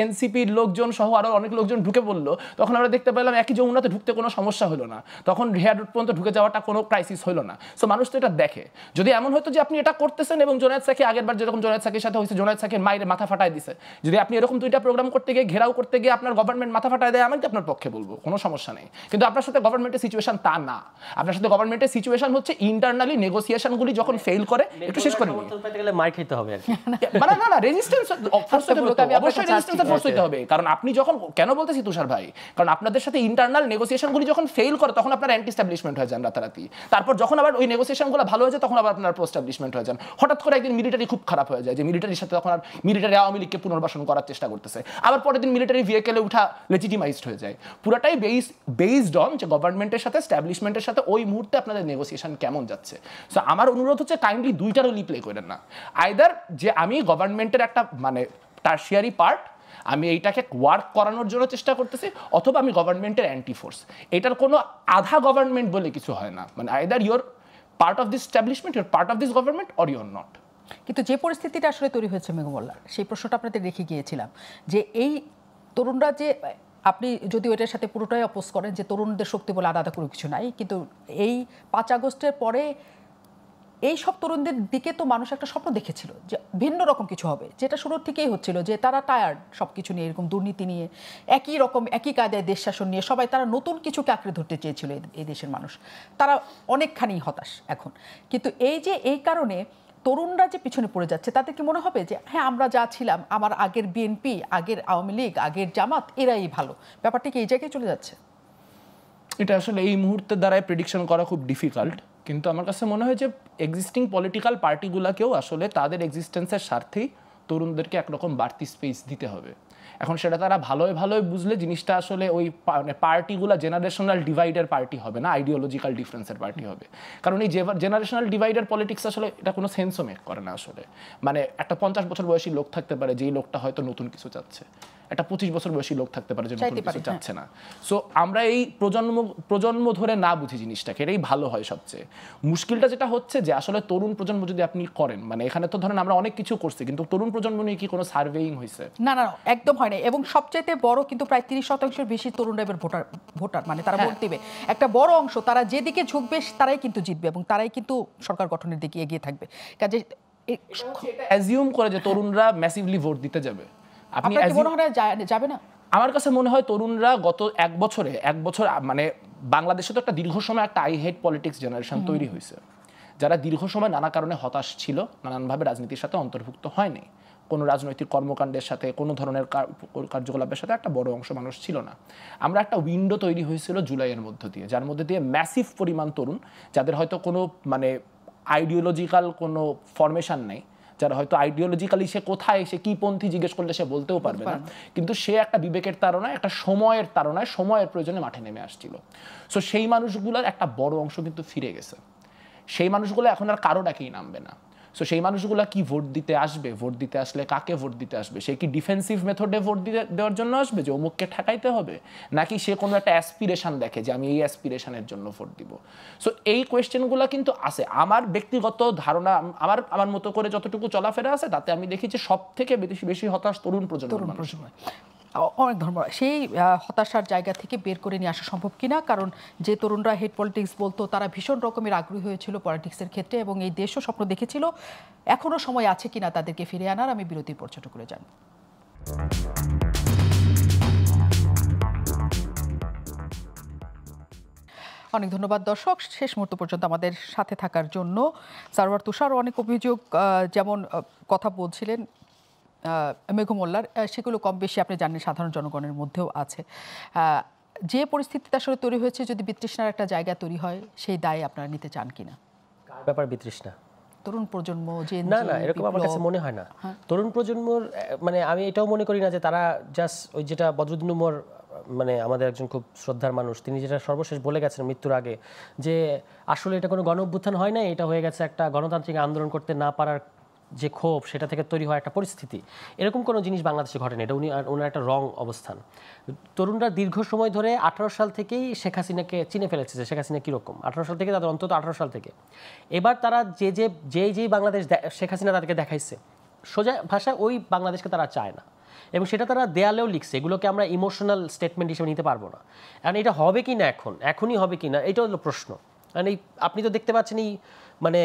এনসিপির লোকজন সহ আরো অনেক লোকজন ঢুকে পড়লো, তখন আমরা দেখতে পেলাম একই যমুনাতে ঢুকতে কোনো সমস্যা হলো না, তখন রেহার রোড পর্যন্ত ঢুকে যাওয়াটা কোনো ক্রাইসিস হলো না। সো মানুষ তো এটা দেখে। যদি এমন হতো যে আপনি এটা করতেছেন এবং জোনায়েদ সাকি আগেরবার যেরকম জোনায়েদ সাকির সাথে হয়েছে, জোনায়েদ সাকির মায়ের মাথা ফাটায় দিছে, যদি আপনি এরকম 2টা প্রোগ্রাম করতে গিয়ে ঘেরাও করতে গিয়ে আপনার গভর্নমেন্ট মাথা ফাটায় দেয়, আমি কি আপনার পক্ষে বলবো কোনো সমস্যা নেই। কিন্তু আপনার সাথে গভর্নমেন্টের সিচুয়েশন তা না, আপনার সাথে গভর্নমেন্টের সিচুয়েশন হচ্ছে ইন্টারনালি নেগোসিয়েশনগুলি যখন ফেল করে একটু শেষ করে নিয়ে মার খেতে হবে আর কি। না রেজিস্ট্যান্স অবশ্যই রেজিস্ট্যান্সে ফোর্স হতে হবে। কারণ আপনি যখন, কেন বলতেছি তুষার ভাই, কারণ আপনাদের সাথে ইন্টারনাল নেগোসিয়েশনগুলি যখন ফেল করে তখন আপনার অ্যান্টি এস্টাবলিশমেন্ট হয়ে যান রাতারাতি। তারপর যখন আবার ওই নেগোসিয়েশনগুলো ভালো হয়ে যায় তখন আবার আপনার প্রো এস্টাবলিশমেন্ট হয়ে যান। হঠাৎ করে একদিন মিলিটারি খুব খারাপ হয়ে যায়, যে মিলিটারির সাথে তখন আর মিলিটারি আওয়ামী লীগকে পুনর্বাসন করার চেষ্টা করতেছে, আবার পরের দিন মিলিটারি ভেহিকেলে উঠা লেজিটিমাইজড হয়ে যায়। পুরাটাই বেসড অন যে গভর্নমেন্টের সাথে এস্টাবলিশমেন্টের সাথে ওই মুহূর্তে আপনাদের নেগোসিয়েশন কেমন যাচ্ছে। সো আমার অনুরোধ হচ্ছে কাইন্ডলি 2টা রোলই প্লে করেন না। আইদার যে আমি গভর্নমেন্টের একটা মানে টার্সিয়ারি পার্ট, আমি এইটাকে ওয়ার্ক করানোর জন্য চেষ্টা করতেছি, অথবা আমি গভর্নমেন্টের অ্যান্টি ফোর্স। এটার কোনো আধা গভর্নমেন্ট বলে কিছু হয় না, মানে either your part of this establishment, your part of this government or your not. কিন্তু যে পরিস্থিতিটা আসলে তৈরি হয়েছে মেঘমোল্লার, সেই প্রশ্নটা আপনাদের রেখে গিয়েছিলাম যে এই তরুণরা যে, আপনি যদি ওইটার সাথে পুরোটাই অপোজ করেন যে তরুণদের শক্তি বলে আলাদা কোনো কিছু নাই, কিন্তু এই 5 আগস্টের পরে এই সব তরুণদের দিকে তো মানুষ একটা স্বপ্ন দেখেছিল যে ভিন্ন রকম কিছু হবে, যেটা শুরুর থেকেই হচ্ছিল যে তারা টায়ার্ড সব কিছু নিয়ে, এরকম দুর্নীতি নিয়ে, একই রকম একই কায়দায় দেশ শাসন নিয়ে সবাই, তারা নতুন কিছুকে আঁকড়ে ধরতে চেয়েছিল এই দেশের মানুষ। তারা অনেকখানি হতাশ এখন। কিন্তু এই কারণে তরুণরা যে পিছনে পড়ে যাচ্ছে, তাদের কি মনে হবে যে হ্যাঁ আমরা যা ছিলাম, আমার আগের বিএনপি, আগের আওয়ামী লীগ, আগের জামাত, এরাই ভালো? ব্যাপারটা কি এই জায়গায় চলে যাচ্ছে? এটা আসলে এই মুহূর্তে দ্বারাই প্রেডিকশন করা খুব ডিফিকাল্ট, কিন্তু আমার কাছে মনে হয় যে এক্সিস্টিং পলিটিক্যাল পার্টিগুলোকেও আসলে তাদের এক্সিস্টেন্সের স্বার্থেই তরুণদেরকে একরকম বাড়তি স্পেস দিতে হবে। এখন সেটা তারা ভালোই বুঝলে জিনিসটা আসলে ওই পার্টিগুলো জেনারেশনাল ডিভাইডের পার্টি হবে না, আইডিওলজিক্যাল ডিফারেন্সের পার্টি হবে। কারণ এই জেনারেশনাল ডিভাইডের পলিটিক্স আসলে এটা কোনো সেন্সও মেক করে না আসলে। মানে একটা 50 বছর বয়সী লোক থাকতে পারে যেই লোকটা হয়তো নতুন কিছু চাচ্ছে, একটা 25 বছর বয়সী লোক থাকতে পারে যে নতুন কিছু চাচ্ছে না। সো আমরা এই প্রজন্ম ধরে না বুঝি জিনিসটাকে, এটাই ভালো হয় সবচেয়ে। মুশকিলটা যেটা হচ্ছে যে আসলে তরুণ প্রজন্ম যদি আপনি করেন, মানে এখানে তো ধরেন আমরা অনেক কিছু করছি, কিন্তু তরুণ প্রজন্ম নিয়ে কি কোনো সার্ভেইং হয়েছে? না, একদম হয় না। এবং সবচাইতে বড় কিন্তু প্রায় 30% বেশি তরুণরা এবার ভোটার, মানে তারা ভোট দিবে। একটা বড় অংশ তারা যেদিকে ঝুঁকবে তারাই কিন্তু জিতবে এবং তারাই কিন্তু সরকার গঠনের দিকে এগিয়ে থাকবে। কাজে অ্যাজিউম করে যে তরুণরা ম্যাসিভলি ভোট দিতে যাবে, আপনি কি মনে হয় যাবে না? আমার কাছে মনে হয় তরুণরা গত এক বছর মানে বাংলাদেশে তো একটা দীর্ঘ সময় একটা আই হেট পলিটিক্স জেনারেশন তৈরি হয়েছে, যারা দীর্ঘ সময় নানা কারণে হতাশ ছিল, নানানভাবে রাজনীতির সাথে অন্তর্ভুক্ত হয়নি, কোনো রাজনৈতিক কর্মকাণ্ডের সাথে, কোনো ধরনের কার্যকলাপের সাথে একটা বড় অংশ মানুষ ছিল না। আমরা একটা উইন্ডো তৈরি হয়েছিল জুলাইয়ের মধ্য দিয়ে, যার মধ্যে দিয়ে ম্যাসিভ পরিমাণ তরুণ, যাদের হয়তো কোনো মানে আইডিওলজিক্যাল কোনো ফরমেশন নেই, যারা হয়তো আইডিওলজিক্যালি সে কোথায়, সে কি পন্থী জিজ্ঞেস করলে সে বলতেও পারবে না, কিন্তু সে একটা বিবেকের তাড়নায়, একটা সময়ের তাড়নায়, সময়ের প্রয়োজনে মাঠে নেমে আসছিল। সো সেই মানুষগুলোর একটা বড় অংশ কিন্তু ফিরে গেছে। সেই মানুষগুলো এখন আর কারো ডাকেই নামবে না। সো সেই মানুষগুলো কি ভোট দিতে আসবে? ভোট দিতে আসলে কাকে ভোট দিতে আসবে? সে কি ডিফেন্সিভ মেথডে ভোট দেওয়ার জন্য আসবে যে অমুককে ঠেকাইতে হবে, নাকি সে কোনো একটা অ্যাসপিরেশন দেখে যে আমি এই অ্যাসপিরেশনের জন্য ভোট দিব? সো এই কোয়েশ্চেনগুলো কিন্তু আছে। আমার ব্যক্তিগত ধারণা, আমার মতো করে যতটুকু চলাফেরা আছে, তাতে আমি দেখি যে সব থেকে বেশি হতাশ তরুণ প্রজন্ম। অনেক ধর্মরা সেই হতাশার জায়গা থেকে বের করে নিয়ে আসা সম্ভব কিনা, কারণ যে তরুণরা হেড পলিটিক্স বলতো তারা ভীষণ রকমের আগ্রহী হয়েছিল পলিটিক্সের ক্ষেত্রে এবং এই দেশও স্বপ্ন দেখেছিল। এখনো সময় আছে কিনা তাদেরকে ফিরে আনার, আমি বিরতির পর ছোট করে জানব। অনেক ধন্যবাদ দর্শক, শেষ মুহূর্ত পর্যন্ত আমাদের সাথে থাকার জন্য। সারওয়ার তুষার অনেক অভিযোগ যেমন কথা বলছিলেন মেঘমোল্লার, সেগুলো কম বেশি আপনি জানেন সাধারণ জনগণের মধ্যেও আছে। যে পরিস্থিতিতে আসলে তৈরি হয়েছে, যদি বিতৃষ্ণার একটা জায়গা তৈরি হয়, সেই দায় আপনারা নিতে চান কিনা? কার ব্যাপার বিতৃষ্ণা? তরুণ প্রজন্ম যে না, এরকম আমার কাছে মনে হয় না। তরুণ প্রজন্মর মানে আমি এটাও মনে করি না যে তারা জাস্ট ওই যেটা বদরুদ্দিন উমর, মানে আমাদের একজন খুব শ্রদ্ধার মানুষ, তিনি যেটা সর্বশেষ বলে গেছেন মৃত্যুর আগে, যে আসলে এটা কোনো গণ অভ্যুত্থান হয় না, এটা হয়ে গেছে একটা গণতান্ত্রিক আন্দোলন করতে না পারার যে ক্ষোভ, সেটা থেকে তৈরি হয় একটা পরিস্থিতি। এরকম কোনো জিনিস বাংলাদেশে ঘটেনি, এটা ওনার একটা রং অবস্থান। তরুণরা দীর্ঘ সময় ধরে 18 সাল থেকেই শেখ হাসিনাকে চিনে ফেলেছে যে শেখ হাসিনা কীরকম, 18 সাল থেকে, তাদের অন্তত 18 সাল থেকে। এবার তারা যেই বাংলাদেশ শেখ হাসিনা তাদেরকে দেখাইছে, সোজা ভাষায় ওই বাংলাদেশকে তারা চায় না, এবং সেটা তারা দেয়ালেও লিখছে। এগুলোকে আমরা ইমোশনাল স্টেটমেন্ট হিসেবে নিতে পারবো না। কারণ এটা হবে কি না, এখনই হবে কি না, এটা হলো প্রশ্ন। কারণ আপনি তো দেখতে পাচ্ছেন এই মানে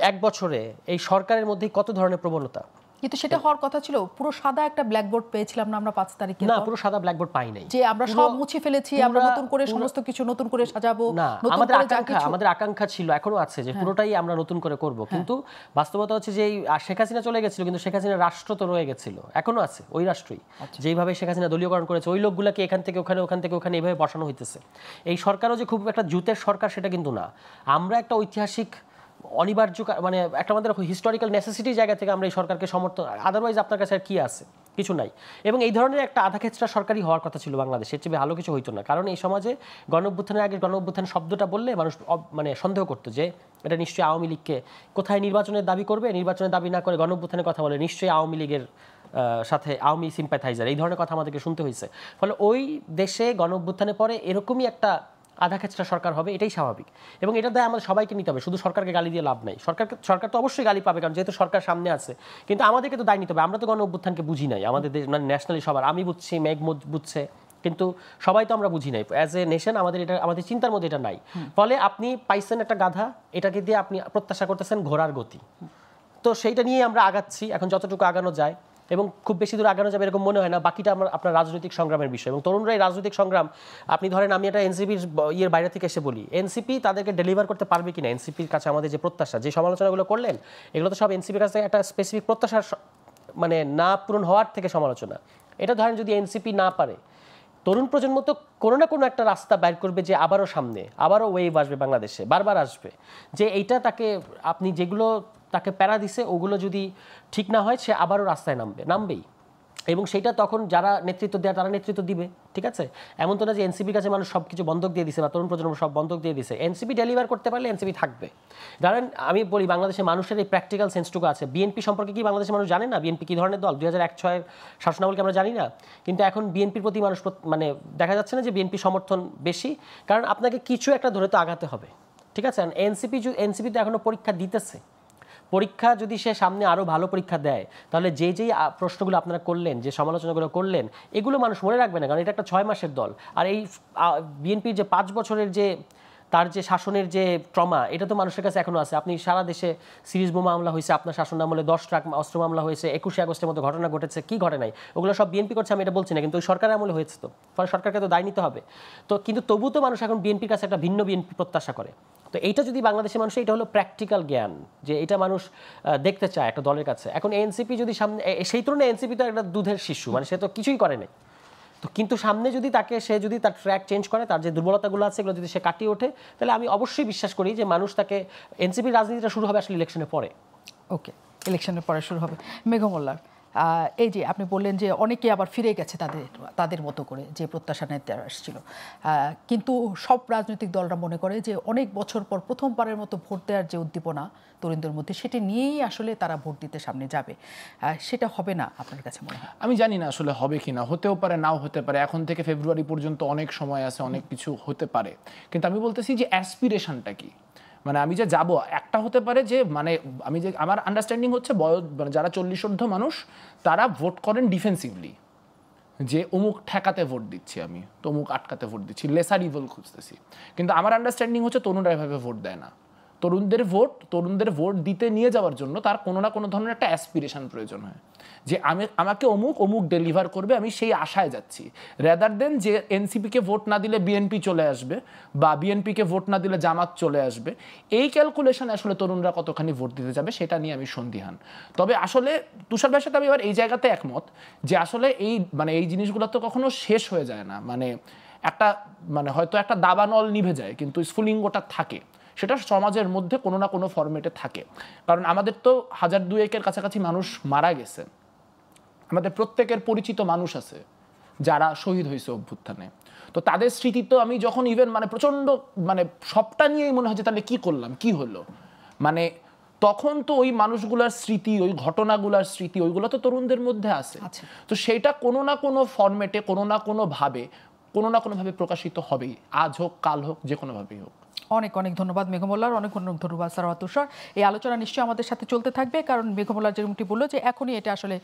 1 বছরে এই সরকারের মধ্যে কত ধরনের প্রবণতা, কিন্তু সেটা হওয়ার কথা ছিল। পুরো সাদা একটা ব্ল্যাকবোর্ড পেয়েছিলাম না আমরা 5 তারিখে? না, পুরো সাদা ব্ল্যাকবোর্ড পাই নাই, যে আমরা সব মুছে ফেলেছি, আমরা নতুন করে সমস্ত কিছু নতুন করে সাজাবো। না, আমাদের আকাঙ্ক্ষা ছিল, এখনো আছে, যে পুরোটাই আমরা নতুন করে করব। কিন্তু বাস্তবতা হচ্ছে যে শেখ হাসিনা চলে গেছিল, কিন্তু শেখ হাসিনা রাষ্ট্র তো রয়ে গেছিল, এখনো আছে ওই রাষ্ট্রই। যেইভাবে শেখ হাসিনা দলীয়করণ করেছে, ওই লোকগুলোকে এখান থেকে ওখানে, ওখান থেকে ওখানে এইভাবে বসানো হইতেছে। এই সরকারও যে খুব একটা জুতের সরকার সেটা কিন্তু না। আমরা একটা ঐতিহাসিক অনিবার্য, মানে একটা আমাদের হিস্টোরিক্যাল নেসেসিটি জায়গা থেকে আমরা এই সরকারকে সমর্থন, আদারওয়াইজ আপনার কাছে আর কি আছে? কিছু নাই। এবং এই ধরনের একটা আধা খেচড়া সরকারই হওয়ার কথা ছিল বাংলাদেশে, এর চেয়ে ভালো কিছু হইতো না। কারণ এই সমাজে গণ-অভ্যুত্থানের আগে গণ-অভ্যুত্থান শব্দটা বললে মানুষ মানে সন্দেহ করতো যে এটা নিশ্চয়ই আওয়ামী লীগকে, কোথায় নির্বাচনের দাবি করবে, নির্বাচনের দাবি না করে গণ-অভ্যুত্থানের কথা বলে, নিশ্চয়ই আওয়ামী লীগের সাথে আওয়ামী সিম্প্যাথাইজার, এই ধরনের কথা আমাদেরকে শুনতে হয়েছে। ফলে ওই দেশে গণ-অভ্যুত্থানের পরে এরকমই একটা আধা খেচড়া সরকার হবে, এটাই স্বাভাবিক। এবং এটার দায় আমাদের সবাইকে নিতে হবে, শুধু সরকারকে গালি দিয়ে লাভ নাই। সরকার তো অবশ্যই গালি পাবে, কারণ যেহেতু সরকার সামনে আছে, কিন্তু আমাদেরকে তো দায় নিতে হবে। আমরা তো গণ-অভ্যুত্থানকে বুঝি নাই, আমাদের দেশ মানে ন্যাশনালি সবার, আমি বুঝছি, মেঘমুদ বুঝছে, কিন্তু সবাই তো আমরা বুঝি নাই। অ্যাজ এ নেশন আমাদের চিন্তার মধ্যে এটা নাই। ফলে আপনি পাইছেন একটা গাধা, এটাকে দিয়ে আপনি প্রত্যাশা করতেছেন ঘোড়ার গতি। তো সেইটা নিয়ে আমরা আগাচ্ছি এখন যতটুকু আগানো যায়, এবং খুব বেশি দূর আগানো যাবে এরকম মনে হয় না। বাকিটা আপনার রাজনৈতিক সংগ্রামের বিষয়, এবং তরুণরা এই রাজনৈতিক সংগ্রাম, আপনি ধরেন আমি একটা এনসিপির ইয়ের বাইরে থেকে এসে বলি, এনসিপি তাদেরকে ডেলিভার করতে পারবে কিনা, এনসিপির কাছে আমাদের যে প্রত্যাশা, যে সমালোচনাগুলো করলেন, এগুলো তো সব এনসিপির কাছে একটা স্পেসিফিক প্রত্যাশার মানে না পূরণ হওয়ার থেকে সমালোচনা। এটা ধরেন যদি এনসিপি না পারে, তরুণ প্রজন্ম তো কোনো না কোনো একটা রাস্তা বের করবে, যে আবারও সামনে আবারও ওয়েভ আসবে বাংলাদেশে, বারবার আসবে, যে এইটা তাকে আপনি যেগুলো তাকে প্যারা দিছে ওগুলো যদি ঠিক না হয়, সে আবারও রাস্তায় নামবেই। এবং সেটা তখন যারা নেতৃত্ব দেয় তারা নেতৃত্ব দিবে, ঠিক আছে? এমন তো না যে এনসিপির কাছে মানুষ সব কিছু বন্ধক দিয়ে দিছে বা তরুণ প্রজন্ম সব বন্ধক দিয়ে দিছে। এনসিপি ডেলিভার করতে পারলে এনসিপি থাকবে। ধরেন আমি বলি, বাংলাদেশের মানুষের এই প্র্যাকটিক্যাল সেন্সটুকু আছে। বিএনপি সম্পর্কে কি বাংলাদেশের মানুষ জানে না? বিএনপি কী ধরনের দল 2001-06 শাসনামলকে আমরা জানি না? কিন্তু এখন বিএনপির প্রতি মানুষ মানে দেখা যাচ্ছে না যে বিএনপি সমর্থন বেশি, কারণ আপনাকে কিছু একটা ধরে তো আগাতে হবে, ঠিক আছে? এনসিপি তো এখনও পরীক্ষা দিতেছে। পরীক্ষা যদি সে সামনে আরও ভালো পরীক্ষা দেয়, তাহলে যেই প্রশ্নগুলো আপনারা করলেন, যে সমালোচনাগুলো করলেন, এগুলো মানুষ মনে রাখবে না, কারণ এটা একটা 6 মাসের দল। আর এই বিএনপির যে 5 বছরের যে তার যে শাসনের যে ট্রমা, এটা তো মানুষের কাছে এখনও আছে। আপনি সারা দেশে সিরিজ বোমা মামলা হয়েছে, আপনার শাসন আমলে 10 ট্রাক অস্ত্র মামলা হয়েছে, 21শে আগস্টের মতো ঘটনা ঘটেছে, কি ঘটে নাই? ওগুলো সব বিএনপি করছে, আমি এটা বলছি না, কিন্তু ওই সরকারের আমলে হয়েছে। তো ফলে সরকারকে তো দায় নিতে হবে। তো কিন্তু তবু তো মানুষ এখন বিএনপির কাছে একটা ভিন্ন বিএনপি প্রত্যাশা করে। তো এইটা যদি বাংলাদেশের মানুষ, এটা হলো প্র্যাকটিক্যাল জ্ঞান, যে এটা মানুষ দেখতে চায় একটা দলের কাছে। এখন এনসিপি যদি সামনে, সেই তুলনায় এনসিপি তো একটা দুধের শিশু, মানে সে তো কিছুই করে নাই। তো কিন্তু সামনে যদি সে যদি তার ট্র্যাক চেঞ্জ করে, তার যে দুর্বলতাগুলো আছে এগুলো যদি সে কাটিয়ে ওঠে, তাহলে আমি অবশ্যই বিশ্বাস করি যে মানুষ তাকে, এনসিপির রাজনীতিটা শুরু হবে আসলে ইলেকশনের পরে। ওকে, ইলেকশনের পরে শুরু হবে। মেঘা মোল্লার, এই যে আপনি বললেন যে অনেকে আবার ফিরে গেছে তাদের মতো করে, যে প্রত্যাশা নিতে আসছিল, কিন্তু সব রাজনৈতিক দলরা মনে করে যে অনেক বছর পর প্রথমবারের মতো ভোট দেওয়ার যে উদ্দীপনা তরুণদের মধ্যে, সেটি নিয়েই আসলে তারা ভোট দিতে সামনে যাবে। সেটা হবে না আপনার কাছে মনে হয়? আমি জানি না আসলে হবে কি না, হতেও পারে, নাও হতে পারে। এখন থেকে ফেব্রুয়ারি পর্যন্ত অনেক সময় আছে, অনেক কিছু হতে পারে। কিন্তু আমি বলতেছি যে অ্যাসপিরেশনটা কি, মানে আমি যে যাব, একটা হতে পারে যে, মানে আমি যে, আমার আন্ডারস্ট্যান্ডিং হচ্ছে মানে যারা 40 ঊর্ধ্ব মানুষ তারা ভোট করেন ডিফেন্সিভলি, যে অমুক ঠেকাতে ভোট দিচ্ছি আমি, তমুক আটকাতে ভোট দিচ্ছি, লেসার ইভল খুঁজতেছি। কিন্তু আমার আন্ডারস্ট্যান্ডিং হচ্ছে তরুণরা এভাবে ভোট দেয় না। তরুণদের ভোট দিতে নিয়ে যাওয়ার জন্য তার কোনো না কোনো ধরনের একটা অ্যাসপিরেশন প্রয়োজন হয়, যে আমাকে অমুক ডেলিভার করবে, আমি সেই আশায় যাচ্ছি, রেদার দেন যে এনসিপিকে ভোট না দিলে বিএনপি চলে আসবে বা বিএনপিকে ভোট না দিলে জামাত চলে আসবে। এই ক্যালকুলেশন আসলে তরুণরা কতখানি ভোট দিতে যাবে সেটা নিয়ে আমি সন্দিহান। তবে আসলে তুষার ভাইয়ের সাথে আমি এবার এই জায়গাতে একমত যে আসলে এই জিনিসগুলো তো কখনো শেষ হয়ে যায় না। মানে হয়তো একটা দাবানল নিভে যায়, কিন্তু স্ফুলিঙ্গটা থাকে, সেটা সমাজের মধ্যে কোনো না কোনো ফরম্যাটে থাকে। কারণ আমাদের তো 1002-এর কাছাকাছি মানুষ মারা গেছে, আমাদের প্রত্যেকের পরিচিত মানুষ আছে যারা শহীদ হয়েছে অভ্যুত্থানে। তো তাদের স্মৃতি তো আমি যখন ইভেন মানে প্রচণ্ড মানে সবটা নিয়েই মনে হয় যে তাহলে কী করলাম, কি হলো, মানে তখন তো ওই মানুষগুলোর স্মৃতি, ওই ঘটনাগুলোর স্মৃতি, ওইগুলো তো তরুণদের মধ্যে আছে। তো সেইটা কোনো না কোনো ফরম্যাটে কোনো না কোনোভাবে প্রকাশিত হবেই, আজ হোক কাল হোক, যে কোনোভাবেই হোক। অনেক অনেক ধন্যবাদ মেঘমোল্লার, অনেক অনেক ধন্যবাদ সারওয়ার তুষার। এই আলোচনা নিশ্চয়ই আমাদের সাথে চলতে থাকবে, কারণ মেঘমোল্লার যেরকমটি বললো যে এখনই এটা আসলে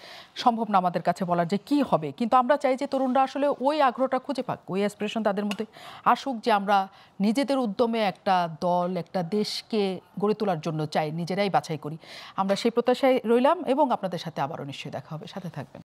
সম্ভব না আমাদের কাছে বলার যে কি হবে, কিন্তু আমরা চাই যে তরুণরা আসলে ওই আগ্রহটা খুঁজে পাক, ওই অ্যাসপিরেশন তাদের মধ্যে আসুক যে আমরা নিজেদের উদ্যমে একটা দল, একটা দেশকে গড়ে তোলার জন্য চাই, নিজেরাই বাছাই করি। আমরা সেই প্রত্যাশায় রইলাম এবং আপনাদের সাথে আবারও নিশ্চয়ই দেখা হবে, সাথে থাকবেন।